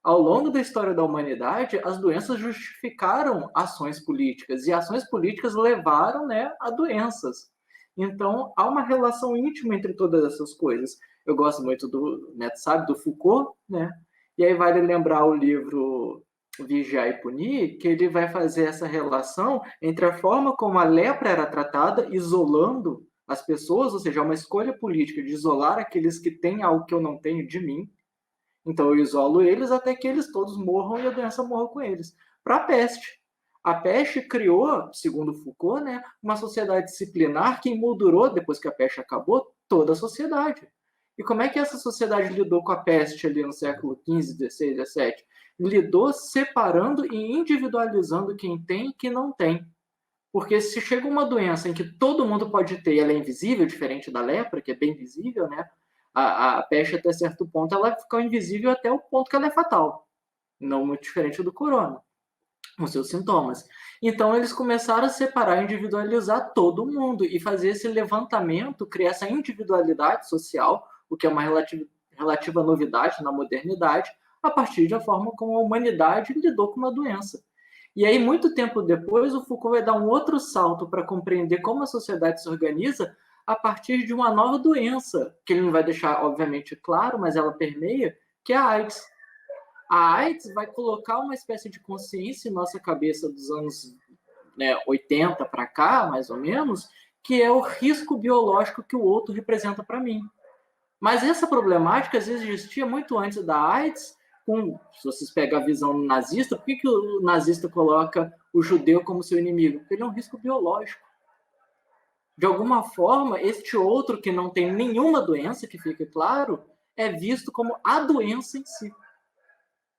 Ao longo da história da humanidade, as doenças justificaram ações políticas, e ações políticas levaram, né, a doenças. Então, há uma relação íntima entre todas essas coisas. Eu gosto muito do, né, sabe, do Foucault, né? E aí vale lembrar o livro Vigiar e Punir, que ele vai fazer essa relação entre a forma como a lepra era tratada, isolando as pessoas, ou seja, uma escolha política de isolar aqueles que têm algo que eu não tenho de mim. Então eu isolo eles até que eles todos morram e a doença morra com eles. Para a peste. A peste criou, segundo Foucault, né, uma sociedade disciplinar que emoldurou, depois que a peste acabou, toda a sociedade. E como é que essa sociedade lidou com a peste ali no século XV, XVI, XVII? Lidou separando e individualizando quem tem e quem não tem. Porque se chega uma doença em que todo mundo pode ter e ela é invisível, diferente da lepra, que é bem visível, né? A peste, até certo ponto, ela fica invisível até o ponto que ela é fatal. Não muito diferente do corona, com seus sintomas. Então, eles começaram a separar, individualizar todo mundo e fazer esse levantamento, criar essa individualidade social, o que é uma relativa novidade na modernidade, a partir da forma como a humanidade lidou com uma doença. E aí, muito tempo depois, o Foucault vai dar um outro salto para compreender como a sociedade se organiza a partir de uma nova doença, que ele não vai deixar, obviamente, claro, mas ela permeia, que é a AIDS. A AIDS vai colocar uma espécie de consciência em nossa cabeça dos anos 80 para cá, mais ou menos, que é o risco biológico que o outro representa para mim. Mas essa problemática, às vezes, existia muito antes da AIDS. Se vocês pegam a visão nazista, por que o nazista coloca o judeu como seu inimigo? Porque ele é um risco biológico. De alguma forma, este outro que não tem nenhuma doença, que fique claro, é visto como a doença em si.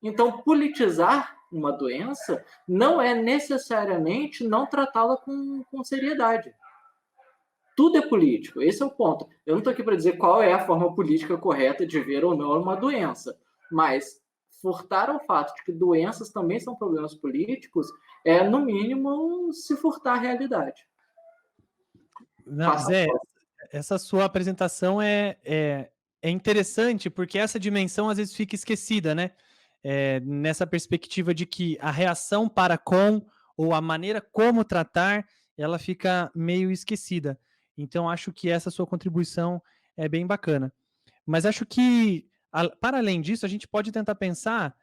Então, politizar uma doença não é necessariamente não tratá-la com seriedade. Tudo é político, esse é o ponto. Eu não estou aqui para dizer qual é a forma política correta de ver ou não uma doença, mas furtar ao fato de que doenças também são problemas políticos é, no mínimo, se furtar a realidade. Não, Zé, essa sua apresentação é interessante, porque essa dimensão às vezes fica esquecida, né? Nessa perspectiva de que a reação para com, ou a maneira como tratar, ela fica meio esquecida. Então, acho que essa sua contribuição é bem bacana. Mas acho que, para além disso, a gente pode tentar pensar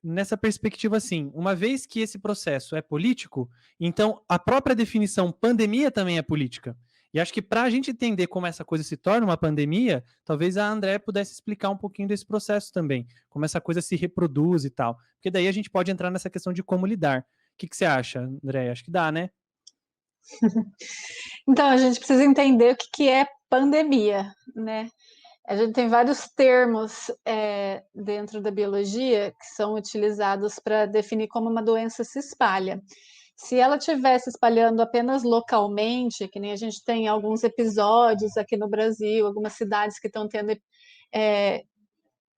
nessa perspectiva assim, uma vez que esse processo é político, então a própria definição pandemia também é política. E acho que para a gente entender como essa coisa se torna uma pandemia, talvez a André pudesse explicar um pouquinho desse processo também, como essa coisa se reproduz e tal. Porque daí a gente pode entrar nessa questão de como lidar. O que você acha, André? Acho que dá, né? Então, a gente precisa entender o que é pandemia, né? A gente tem vários termos dentro da biologia que são utilizados para definir como uma doença se espalha. Se ela estiver se espalhando apenas localmente, que nem a gente tem alguns episódios aqui no Brasil, algumas cidades que estão tendo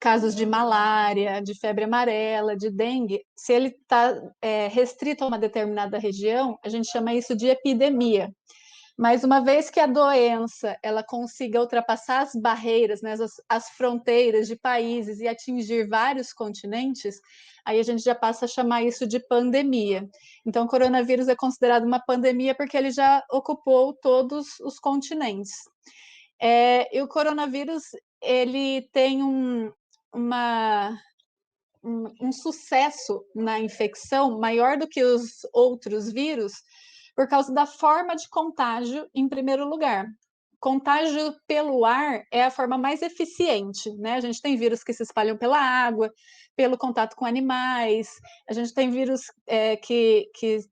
casos de malária, de febre amarela, de dengue, se ele está restrito a uma determinada região, a gente chama isso de epidemia. Mas uma vez que a doença ela consiga ultrapassar as barreiras, né, as fronteiras de países e atingir vários continentes, aí a gente já passa a chamar isso de pandemia. Então, o coronavírus é considerado uma pandemia porque ele já ocupou todos os continentes. E o coronavírus ele tem um sucesso na infecção maior do que os outros vírus, por causa da forma de contágio, em primeiro lugar. Contágio pelo ar é a forma mais eficiente, né? A gente tem vírus que se espalham pela água, pelo contato com animais, a gente tem vírus que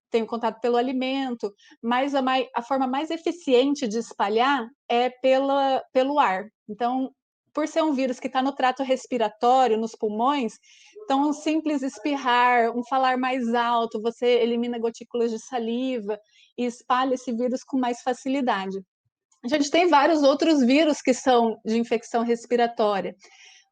tem o contato pelo alimento, mas a forma mais eficiente de espalhar é pelo ar. Então, por ser um vírus que está no trato respiratório, nos pulmões, então um simples espirrar, um falar mais alto, você elimina gotículas de saliva e espalha esse vírus com mais facilidade. A gente tem vários outros vírus que são de infecção respiratória,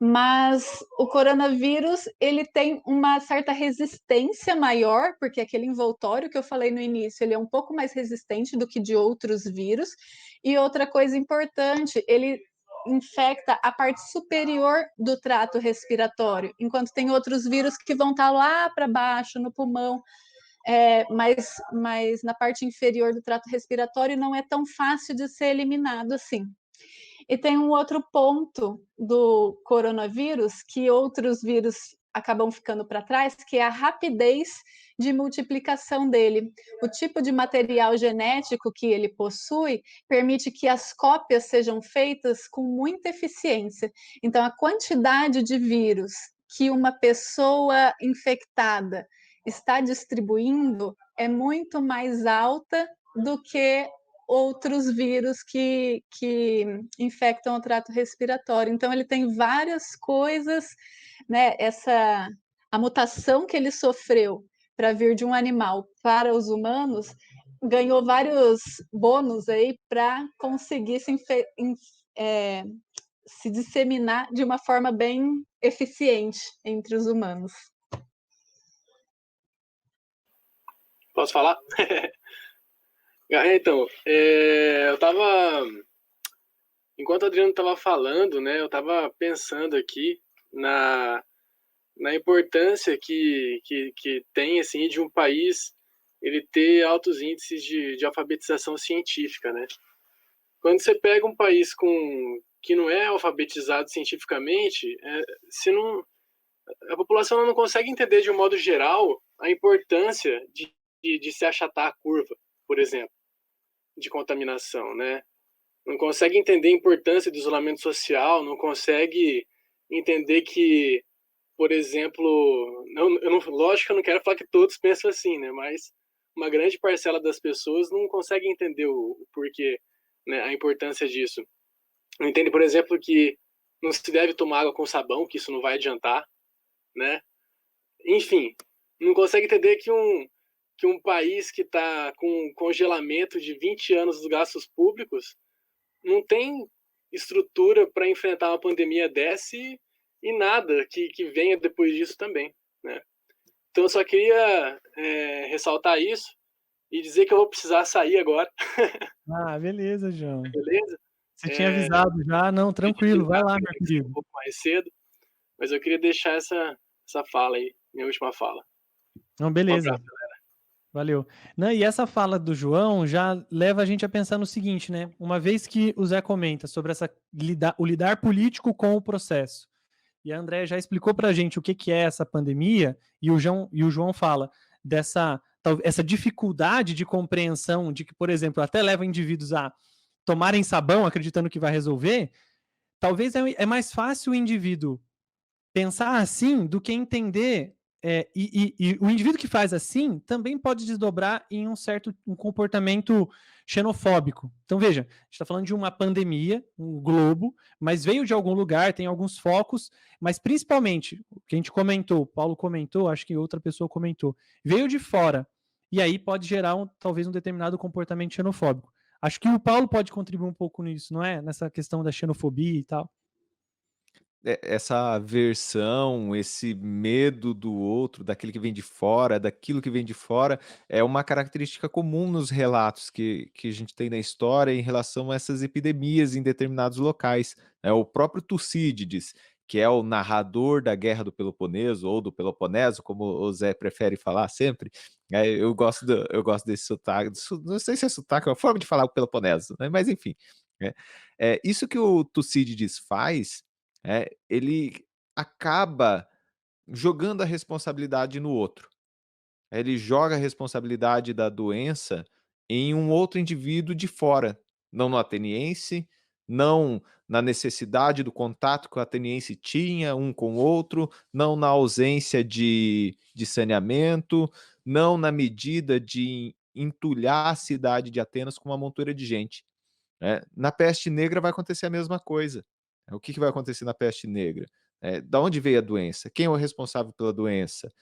mas o coronavírus ele tem uma certa resistência maior, porque aquele envoltório que eu falei no início, ele é um pouco mais resistente do que de outros vírus. E outra coisa importante, ele infecta a parte superior do trato respiratório, enquanto tem outros vírus que vão estar lá para baixo, no pulmão, mas na parte inferior do trato respiratório não é tão fácil de ser eliminado assim. E tem um outro ponto do coronavírus que outros vírus acabam ficando para trás, que é a rapidez de multiplicação dele. O tipo de material genético que ele possui permite que as cópias sejam feitas com muita eficiência. Então, a quantidade de vírus que uma pessoa infectada está distribuindo é muito mais alta do que outros vírus que infectam o trato respiratório. Então, ele tem várias coisas, né? A mutação que ele sofreu para vir de um animal para os humanos ganhou vários bônus aí para conseguir se disseminar de uma forma bem eficiente entre os humanos. Posso falar? Então, eu tava... Enquanto o Adriano estava falando, né, eu estava pensando aqui na importância que tem, assim, de um país ele ter altos índices de alfabetização científica, né? Quando você pega um país que não é alfabetizado cientificamente, a população não consegue entender de um modo geral a importância de se achatar a curva, por exemplo, de contaminação, né? Não consegue entender a importância do isolamento social, não consegue entender que, por exemplo, lógico que eu não quero falar que todos pensam assim, né? Mas uma grande parcela das pessoas não consegue entender o porquê, né? A importância disso. Não entende, por exemplo, que não se deve tomar água com sabão, que isso não vai adiantar, né? Enfim, não consegue entender que um país que está com congelamento de 20 anos dos gastos públicos não tem estrutura para enfrentar uma pandemia dessa e nada que venha depois disso também, né? Então eu só queria ressaltar isso e dizer que eu vou precisar sair agora, Ah, beleza, João. beleza? Você tinha avisado já? Não, tranquilo, vai lá, meu Um querido. pouco mais cedo, mas eu queria deixar essa fala aí, minha última fala. Não, Um beleza. abraço. Valeu. Não, e essa fala do João já leva a gente a pensar no seguinte, né? Uma vez que o Zé comenta sobre o lidar político com o processo, e a André já explicou para a gente o que é essa pandemia, e o João fala essa dificuldade de compreensão de que, por exemplo, até leva indivíduos a tomarem sabão acreditando que vai resolver, talvez é mais fácil o indivíduo pensar assim do que entender. E o indivíduo que faz assim também pode desdobrar em um comportamento xenofóbico. Então, veja, a gente está falando de uma pandemia, um globo, mas veio de algum lugar, tem alguns focos, mas principalmente, o que a gente comentou, o Paulo comentou, acho que outra pessoa comentou, veio de fora, e aí pode gerar talvez um determinado comportamento xenofóbico. Acho que o Paulo pode contribuir um pouco nisso, não é? Nessa questão da xenofobia e tal. Essa aversão, esse medo do outro, daquele que vem de fora, daquilo que vem de fora, é uma característica comum nos relatos que a gente tem na história em relação a essas epidemias em determinados locais. O próprio Tucídides, que é o narrador da Guerra do Peloponeso, ou do Peloponeso, como o Zé prefere falar sempre, eu gosto desse sotaque, não sei se é sotaque, é uma forma de falar o Peloponeso, né? Mas enfim. Isso que o Tucídides faz, ele acaba jogando a responsabilidade no outro. Ele joga a responsabilidade da doença em um outro indivíduo de fora, não no ateniense, não na necessidade do contato que o ateniense tinha um com o outro, não na ausência de saneamento, não na medida de entulhar a cidade de Atenas com uma montoura de gente. Na peste negra vai acontecer a mesma coisa. O que vai acontecer na peste negra? Da onde veio a doença? Quem é o responsável pela doença?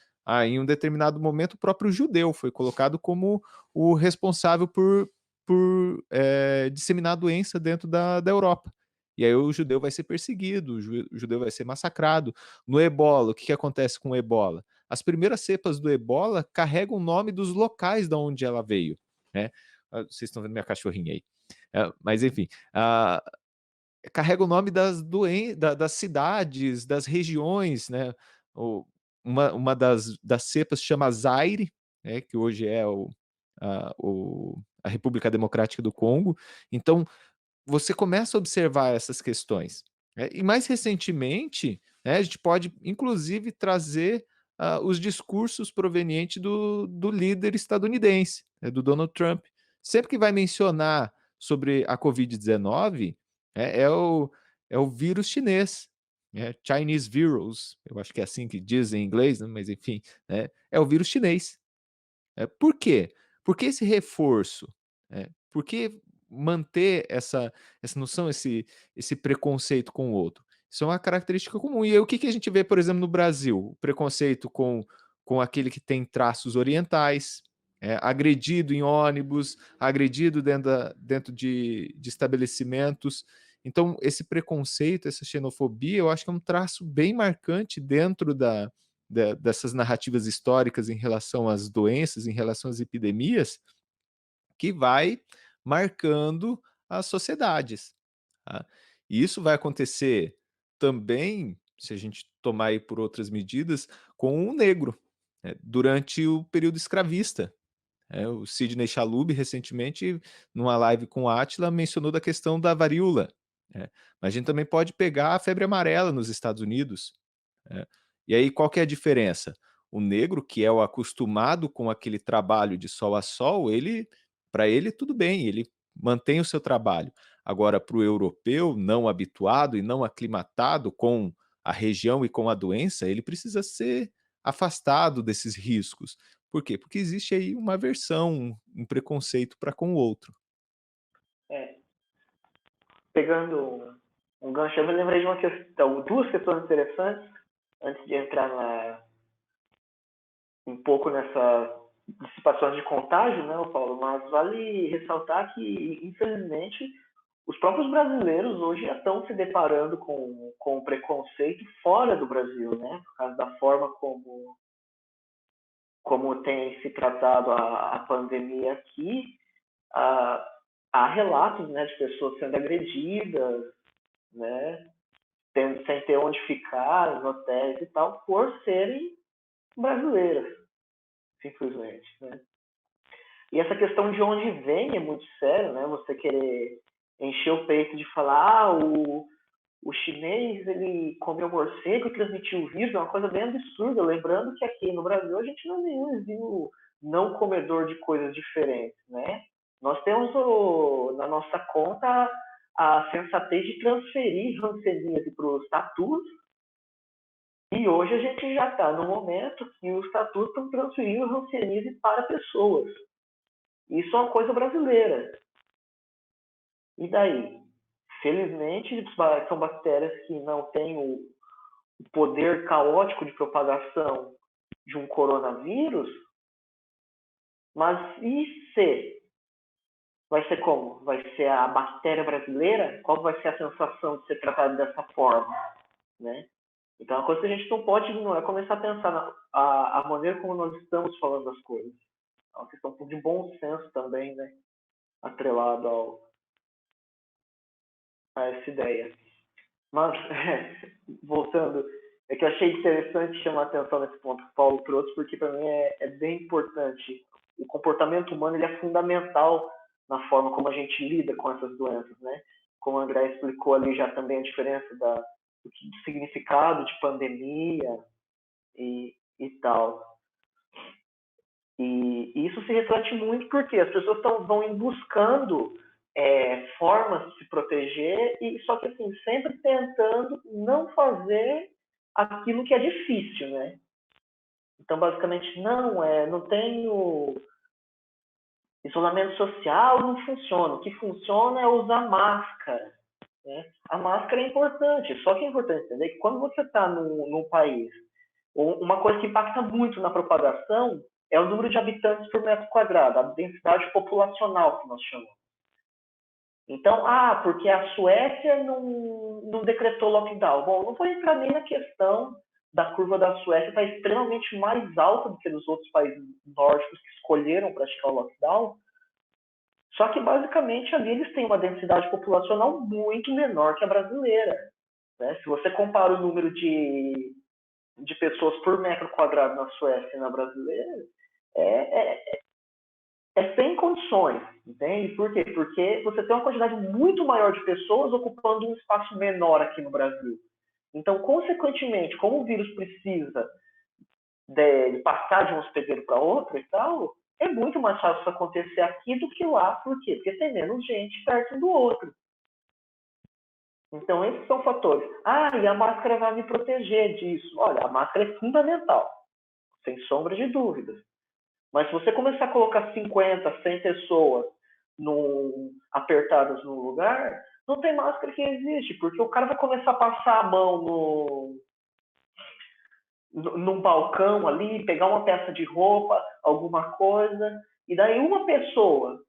Em um determinado momento, o próprio judeu foi colocado como o responsável por disseminar a doença dentro da Europa. E aí o judeu vai ser perseguido, o judeu vai ser massacrado. No ebola, o que acontece com o ebola? As primeiras cepas do ebola carregam o nome dos locais de onde ela veio. Vocês estão vendo minha cachorrinha aí. Mas enfim, carrega o nome das cidades, das regiões, né? Uma das cepas chama Zaire, que hoje é a República Democrática do Congo. Então, você começa a observar essas questões. E mais recentemente, a gente pode, inclusive, trazer os discursos provenientes do líder estadunidense, do Donald Trump. Sempre que vai mencionar sobre a Covid-19, é o vírus chinês, Chinese virus, eu acho que é assim que diz em inglês, né? Mas enfim, é o vírus chinês. Por quê? Por que esse reforço? Por que manter essa noção, esse preconceito com o outro? Isso é uma característica comum. E aí, o que a gente vê, por exemplo, no Brasil? O preconceito com aquele que tem traços orientais, agredido em ônibus, agredido dentro de estabelecimentos. Então, esse preconceito, essa xenofobia, eu acho que é um traço bem marcante dentro dessas narrativas históricas em relação às doenças, em relação às epidemias, que vai marcando as sociedades. Tá? E isso vai acontecer também, se a gente tomar aí por outras medidas, com o negro, durante o período escravista. O Sidney Chalub, recentemente, numa live com a Átila, mencionou da questão da varíola. Mas a gente também pode pegar a febre amarela nos Estados Unidos. E aí, qual que é a diferença? O negro, que é o acostumado com aquele trabalho de sol a sol, para ele tudo bem, ele mantém o seu trabalho. Agora, para o europeu não habituado e não aclimatado com a região e com a doença, ele precisa ser afastado desses riscos. Por quê? Porque existe aí uma aversão, um preconceito para com o outro. Pegando um gancho, eu me lembrei de uma questão, duas questões interessantes, antes de entrar um pouco nessa dissipação de contágio, né, Paulo? Mas vale ressaltar que, infelizmente, os próprios brasileiros hoje já estão se deparando com preconceito fora do Brasil, né? Por causa da forma como tem se tratado a pandemia aqui. Há relatos, né, de pessoas sendo agredidas, né, sem ter onde ficar, nos hotéis e tal, por serem brasileiras, simplesmente, né? E essa questão de onde vem é muito sério, né? Você querer encher o peito de falar, o chinês, ele comeu morcego e transmitiu o vírus, é uma coisa bem absurda. Lembrando que aqui no Brasil a gente não é nenhum exímio não comedor de coisas diferentes, né? Nós temos na nossa conta a sensatez de transferir hanseníase para os tatus, e hoje a gente já está no momento que os tatus estão transferindo hanseníase para pessoas. Isso é uma coisa brasileira. E daí? Felizmente, são bactérias que não têm o poder caótico de propagação de um coronavírus, mas e se? Vai ser como? Vai ser a bactéria brasileira? Qual vai ser a sensação de ser tratado dessa forma? Né? Então, é uma coisa que a gente não pode ignorar, é começar a pensar a maneira como nós estamos falando das coisas. É uma questão de bom senso também, né? Atrelado a essa ideia. Mas, voltando, é que eu achei interessante chamar a atenção nesse ponto que o Paulo trouxe, porque para mim é bem importante. O comportamento humano ele é fundamental na forma como a gente lida com essas doenças, né? Como o André explicou ali já também a diferença do significado de pandemia e tal. E isso se reflete muito porque as pessoas vão buscando formas de se proteger, e só que assim, sempre tentando não fazer aquilo que é difícil, né? Então, basicamente, não tenho isolamento social, não funciona. O que funciona é usar máscara, né? A máscara é importante, só que é importante entender que quando você está num país, uma coisa que impacta muito na propagação é o número de habitantes por metro quadrado, a densidade populacional que nós chamamos. Então, porque a Suécia não decretou lockdown. Bom, não vou entrar nem na questão da curva da Suécia estar extremamente mais alta do que dos outros países nórdicos que escolheram praticar o lockdown. Só que, basicamente, ali eles têm uma densidade populacional muito menor que a brasileira. Né? Se você compara o número de pessoas por metro quadrado na Suécia e na brasileira, sem condições, entende? Por quê? Porque você tem uma quantidade muito maior de pessoas ocupando um espaço menor aqui no Brasil. Então, consequentemente, como o vírus precisa de passar de um hospedeiro para outro e tal, é muito mais fácil isso acontecer aqui do que lá. Por quê? Porque tem menos gente perto do outro. Então, esses são fatores. E a máscara vai me proteger disso. Olha, a máscara é fundamental, sem sombra de dúvidas. Mas se você começar a colocar 50, 100 pessoas apertadas num lugar, não tem máscara que existe, porque o cara vai começar a passar a mão num balcão ali, pegar uma peça de roupa, alguma coisa, e daí uma pessoa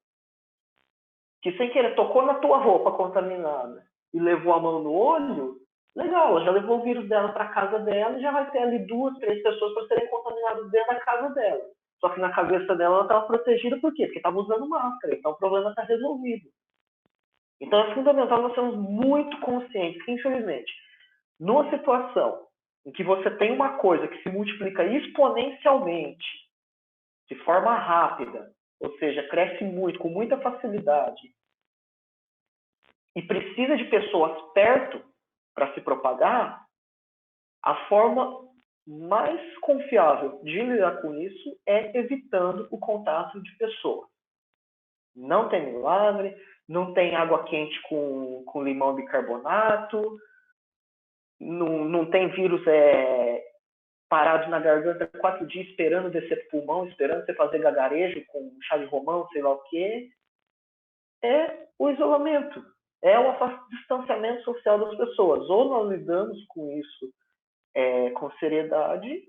que sem querer tocou na tua roupa contaminada e levou a mão no olho, legal, ela já levou o vírus dela para casa dela e já vai ter ali 2, 3 pessoas para serem contaminadas dentro da casa dela. Só que na cabeça dela ela estava protegida por quê? Porque estava usando máscara, então o problema está resolvido. Então é fundamental nós sermos muito conscientes que, infelizmente, numa situação em que você tem uma coisa que se multiplica exponencialmente, de forma rápida, ou seja, cresce muito, com muita facilidade, e precisa de pessoas perto para se propagar, a forma mais confiável de lidar com isso é evitando o contato de pessoas. Não tem milagre, não tem água quente com limão bicarbonato, não tem vírus parado na garganta 4 dias esperando descer pro pulmão, esperando você fazer gagarejo com chá de romão, sei lá o quê. É o isolamento, é o distanciamento social das pessoas. Ou nós lidamos com isso com seriedade,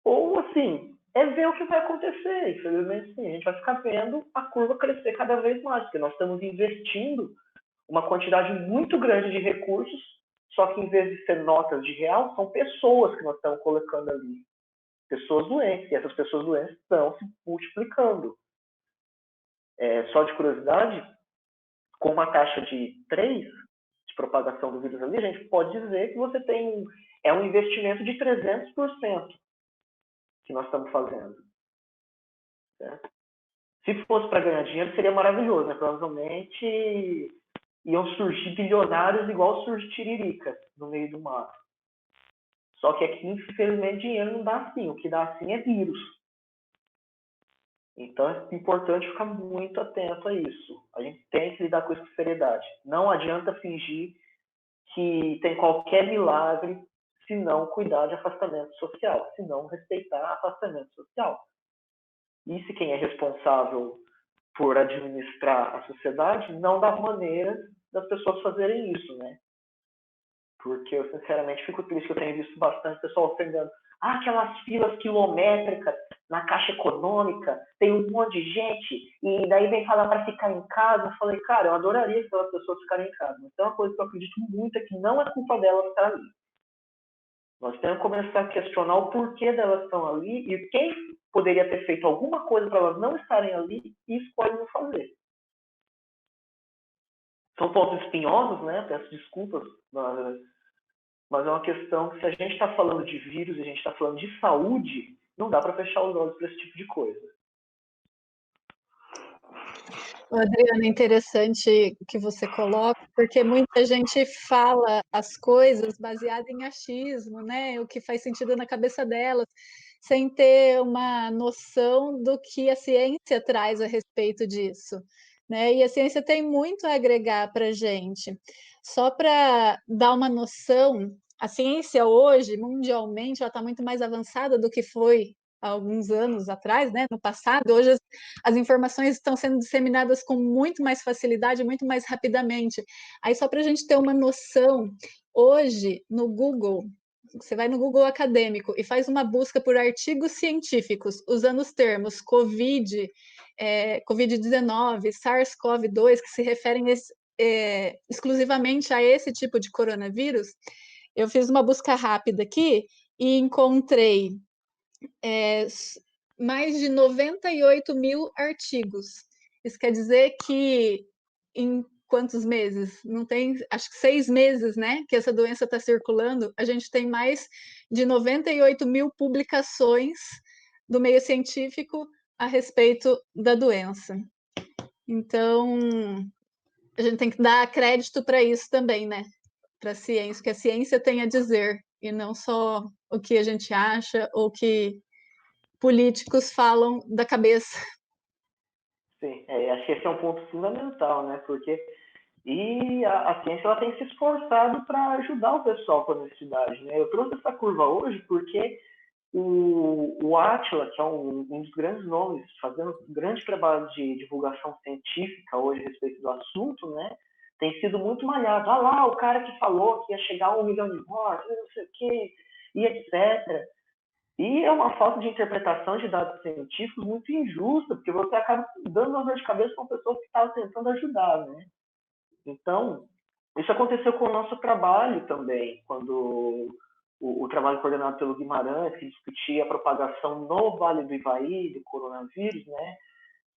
ou assim, é ver o que vai acontecer. Infelizmente, sim, a gente vai ficar vendo a curva crescer cada vez mais, porque nós estamos investindo uma quantidade muito grande de recursos, só que em vez de ser notas de real, são pessoas que nós estamos colocando ali. Pessoas doentes, e essas pessoas doentes estão se multiplicando. Só de curiosidade, com uma taxa de 3 de propagação do vírus ali, a gente pode dizer que você tem um investimento de 300% que nós estamos fazendo. Certo? Se fosse para ganhar dinheiro, seria maravilhoso, né? Provavelmente iam surgir bilionários igual surge Tiririca no meio do mar. Só que aqui, infelizmente, dinheiro não dá assim. O que dá assim é vírus. Então é importante ficar muito atento a isso. A gente tem que lidar com isso com seriedade. Não adianta fingir que tem qualquer milagre se não cuidar de afastamento social, se não respeitar afastamento social. E se quem é responsável por administrar a sociedade não dá maneira das pessoas fazerem isso, né? Porque eu, sinceramente, fico triste que eu tenho visto bastante pessoal ofendendo. Aquelas filas quilométricas na Caixa Econômica, tem um monte de gente, e daí vem falar para ficar em casa. Eu falei, cara, eu adoraria que aquelas pessoas ficarem em casa, mas tem uma coisa que eu acredito muito, é que não é culpa delas estar ali. Nós temos que começar a questionar o porquê delas estão ali e quem poderia ter feito alguma coisa para elas não estarem ali e escolhe não fazer. São pontos espinhosos, né? Peço desculpas, mas é uma questão que, se a gente está falando de vírus e a gente está falando de saúde, não dá para fechar os olhos para esse tipo de coisa. Adriana, é interessante que você coloca, porque muita gente fala as coisas baseada em achismo, né? O que faz sentido na cabeça delas, sem ter uma noção do que a ciência traz a respeito disso, né? E a ciência tem muito a agregar para a gente. Só para dar uma noção, a ciência hoje, mundialmente, ela está muito mais avançada do que foi há alguns anos atrás, né? No passado. Hoje as informações estão sendo disseminadas com muito mais facilidade, muito mais rapidamente. Aí, só para a gente ter uma noção, hoje, no Google, você vai no Google acadêmico e faz uma busca por artigos científicos usando os termos COVID, Covid-19, SARS-CoV-2, que se referem exclusivamente a esse tipo de coronavírus. Eu fiz uma busca rápida aqui e encontrei mais de 98 mil artigos. Isso quer dizer que em quantos meses? Não tem, acho que 6 meses, né? Que essa doença está circulando. A gente tem mais de 98 mil publicações do meio científico a respeito da doença. Então, a gente tem que dar crédito para isso também, né? Para a ciência, que a ciência tem a dizer, e não só o que a gente acha ou que políticos falam da cabeça. Sim, acho que esse é um ponto fundamental, né? Porque a ciência ela tem se esforçado para ajudar o pessoal com a necessidade, né? Eu trouxe essa curva hoje porque o Átila, que é um dos grandes nomes, fazendo um grande trabalho de divulgação científica hoje a respeito do assunto, né? Tem sido muito malhado. Ah lá, o cara que falou que ia chegar a 1 milhão de mortes, não sei o quê, e etc. E é uma falta de interpretação de dados científicos muito injusta, porque você acaba dando uma dor de cabeça para uma pessoa que estava tentando ajudar, né? Então, isso aconteceu com o nosso trabalho também, quando o trabalho coordenado pelo Guimarães, que discutia a propagação no Vale do Ivaí do coronavírus, né?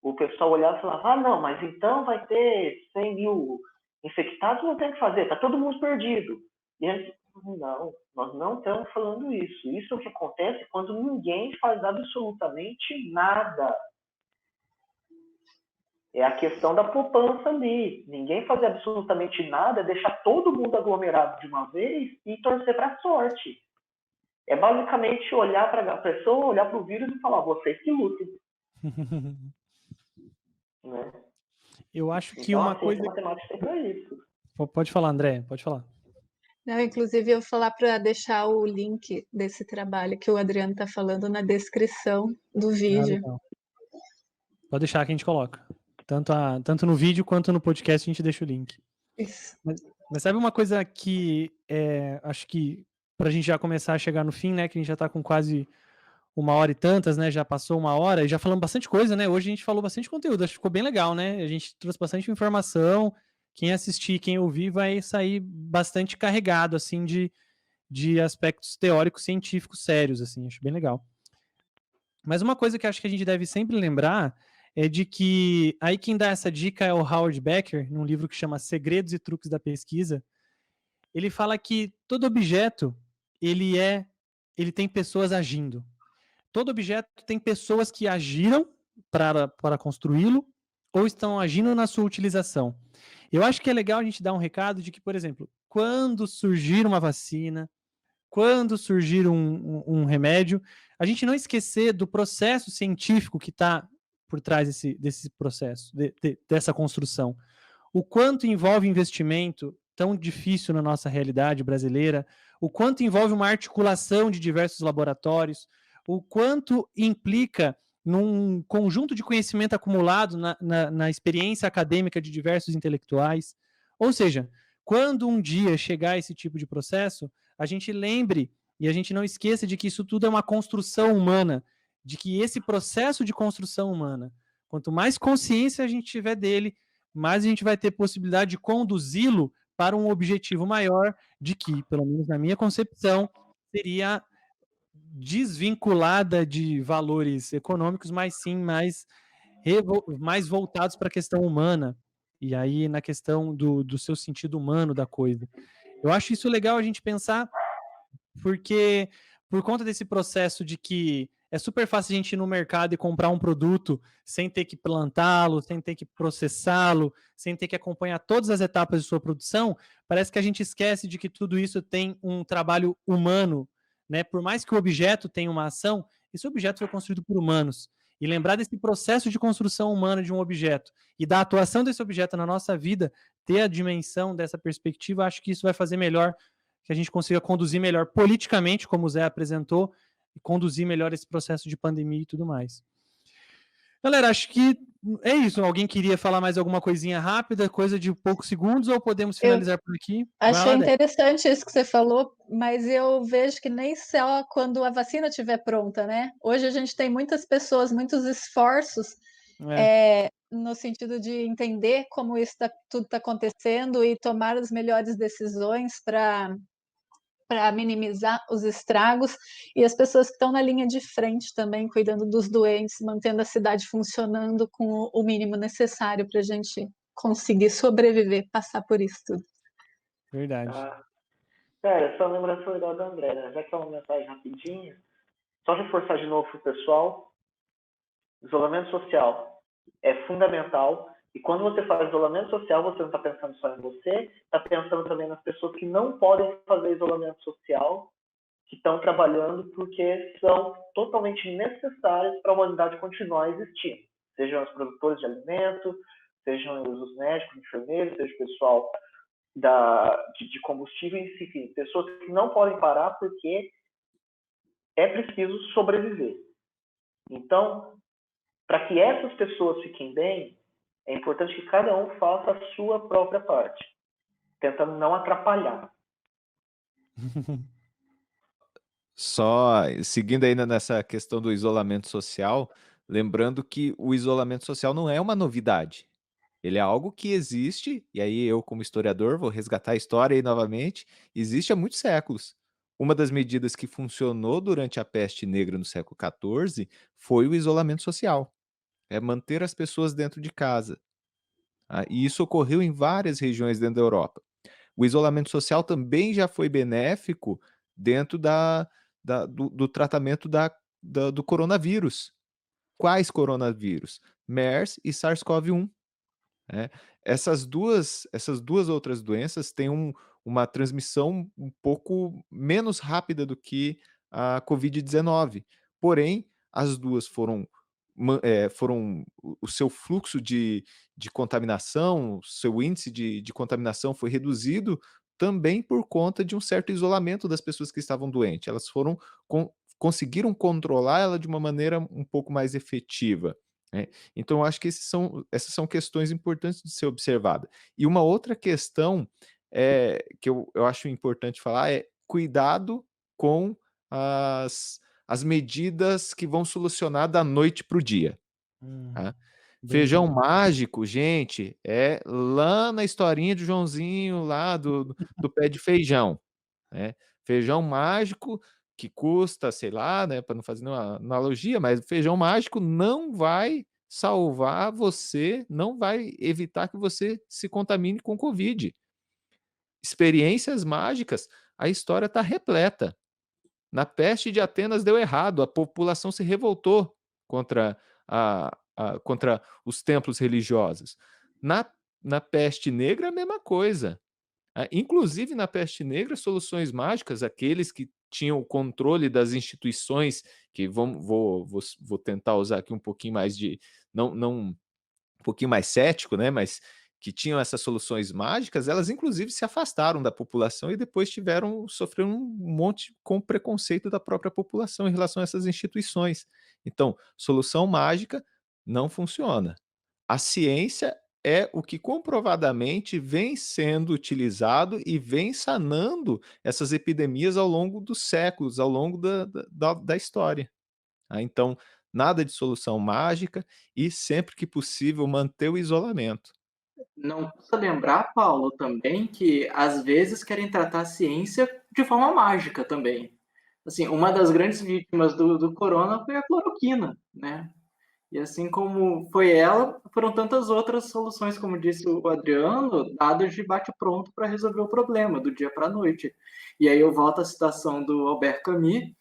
O pessoal olhava e falava, não, mas então vai ter 100 mil infectados, não tem o que fazer, está todo mundo perdido. E eles, não, nós não estamos falando isso. Isso é o que acontece quando ninguém faz absolutamente nada. É a questão da poupança ali. Ninguém fazer absolutamente nada, deixar todo mundo aglomerado de uma vez e torcer para a sorte. É basicamente olhar para a pessoa, olhar para o vírus e falar, vocês que lutem. Né? Eu acho que então, uma a coisa... matemática tem para isso. Pode falar, André, pode falar. Não, inclusive, eu vou falar para deixar o link desse trabalho que o Adriano está falando na descrição do vídeo. Legal. Pode deixar que a gente coloca. Tanto no vídeo quanto no podcast a gente deixa o link. Isso. Mas sabe uma coisa que acho que para a gente já começar a chegar no fim, né? Que a gente já está com quase uma hora e tantas, né? Já passou uma hora e já falamos bastante coisa, né? Hoje a gente falou bastante conteúdo, acho que ficou bem legal, né? A gente trouxe bastante informação. Quem assistir, quem ouvir, vai sair bastante carregado, assim, de aspectos teóricos, científicos sérios, assim, acho bem legal. Mas uma coisa que acho que a gente deve sempre lembrar é de que aí quem dá essa dica é o Howard Becker, num livro que chama Segredos e Truques da Pesquisa. Ele fala que todo objeto ele tem pessoas agindo. Todo objeto tem pessoas que agiram para construí-lo ou estão agindo na sua utilização. Eu acho que é legal a gente dar um recado de que, por exemplo, quando surgir uma vacina, quando surgir um remédio, a gente não esquecer do processo científico que está por trás desse processo, dessa construção. O quanto envolve investimento tão difícil na nossa realidade brasileira, o quanto envolve uma articulação de diversos laboratórios, o quanto implica num conjunto de conhecimento acumulado na experiência acadêmica de diversos intelectuais. Ou seja, quando um dia chegar esse tipo de processo, a gente lembre e a gente não esqueça de que isso tudo é uma construção humana, de que esse processo de construção humana, quanto mais consciência a gente tiver dele, mais a gente vai ter possibilidade de conduzi-lo para um objetivo maior, de que, pelo menos na minha concepção, seria desvinculada de valores econômicos, mas sim mais voltados para a questão humana, e aí na questão do seu sentido humano da coisa. Eu acho isso legal a gente pensar, porque por conta desse processo de que é super fácil a gente ir no mercado e comprar um produto sem ter que plantá-lo, sem ter que processá-lo, sem ter que acompanhar todas as etapas de sua produção, parece que a gente esquece de que tudo isso tem um trabalho humano, né? Por mais que o objeto tenha uma ação, esse objeto foi construído por humanos. E lembrar desse processo de construção humana de um objeto e da atuação desse objeto na nossa vida, ter a dimensão dessa perspectiva, acho que isso vai fazer melhor, que a gente consiga conduzir melhor politicamente, como o Zé apresentou, e conduzir melhor esse processo de pandemia e tudo mais. Galera, acho que é isso. Alguém queria falar mais alguma coisinha rápida, coisa de poucos segundos, ou podemos finalizar por aqui? Achei interessante isso que você falou, mas eu vejo que nem só quando a vacina estiver pronta, né? Hoje a gente tem muitas pessoas, muitos esforços no sentido de entender como isso tudo está acontecendo e tomar as melhores decisões para minimizar os estragos, e as pessoas que estão na linha de frente também, cuidando dos doentes, mantendo a cidade funcionando com o mínimo necessário para a gente conseguir sobreviver, passar por isso tudo. Verdade. Cara, só uma lembrança legal da André, né? Já que é uma mensagem rapidinha, só reforçar de novo para o pessoal, isolamento social é fundamental, e quando você faz isolamento social, você não está pensando só em você, está pensando também nas pessoas que não podem fazer isolamento social, que estão trabalhando porque são totalmente necessárias para a humanidade continuar existindo. Sejam os produtores de alimento, sejam os médicos, enfermeiros, seja o pessoal de combustível, enfim, pessoas que não podem parar porque é preciso sobreviver. Então, para que essas pessoas fiquem bem, é importante que cada um faça a sua própria parte, tentando não atrapalhar. Só seguindo ainda nessa questão do isolamento social, lembrando que o isolamento social não é uma novidade. Ele é algo que existe, e aí eu, como historiador, vou resgatar a história aí novamente, existe há muitos séculos. Uma das medidas que funcionou durante a peste negra no século XIV foi o isolamento social. É manter as pessoas dentro de casa. E isso ocorreu em várias regiões dentro da Europa. O isolamento social também já foi benéfico dentro do tratamento do coronavírus. Quais coronavírus? MERS e SARS-CoV-1. Essas duas outras doenças têm uma transmissão um pouco menos rápida do que a Covid-19. Porém, as duas foram o seu fluxo de contaminação, o seu índice de contaminação foi reduzido também por conta de um certo isolamento das pessoas que estavam doentes. Elas conseguiram controlar ela de uma maneira um pouco mais efetiva. Então, eu acho que essas são questões importantes de ser observada. E uma outra questão que eu acho importante falar é cuidado com as as medidas que vão solucionar da noite para o dia. Tá? Feijão Entendi. mágico, gente, é lá na historinha de Joãozinho, lá do pé de feijão, né? Feijão mágico que custa, sei lá, né, para não fazer nenhuma analogia, mas feijão mágico não vai salvar você, não vai evitar que você se contamine com Covid. Experiências mágicas, a história está repleta. Na peste de Atenas deu errado, a população se revoltou contra, contra os templos religiosos. Na peste negra, a mesma coisa. Inclusive, na peste negra, soluções mágicas, aqueles que tinham o controle das instituições, que vou tentar usar aqui um pouquinho mais de. Não um pouquinho mais cético, né? Mas que tinham essas soluções mágicas, elas inclusive se afastaram da população e depois sofreram um monte com preconceito da própria população em relação a essas instituições. Então, solução mágica não funciona. A ciência é o que comprovadamente vem sendo utilizado e vem sanando essas epidemias ao longo dos séculos, ao longo da história. Então, nada de solução mágica e, sempre que possível, manter o isolamento. Não custa lembrar, Paulo, também que às vezes querem tratar a ciência de forma mágica também. Assim, uma das grandes vítimas do corona foi a cloroquina, né? E assim como foi ela, foram tantas outras soluções, como disse o Adriano, dadas de bate-pronto para resolver o problema, do dia para a noite. E aí eu volto à citação do Albert Camus,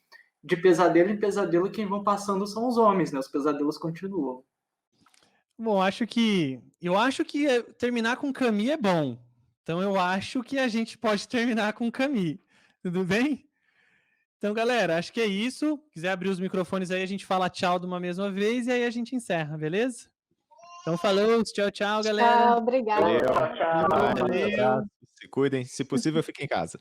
de pesadelo em pesadelo, quem vão passando são os homens, né? Os pesadelos continuam. Bom, eu acho que terminar com Camus é bom. Então eu acho que a gente pode terminar com Camus. Tudo bem? Então, galera, acho que é isso. Quiser abrir os microfones aí, a gente fala tchau de uma mesma vez e aí a gente encerra, beleza? Então, falou, tchau, tchau, galera. Tchau, obrigada. Valeu, Tchau, tchau. Falou, até mais, valeu. abraço, se cuidem, se possível, fiquem em casa.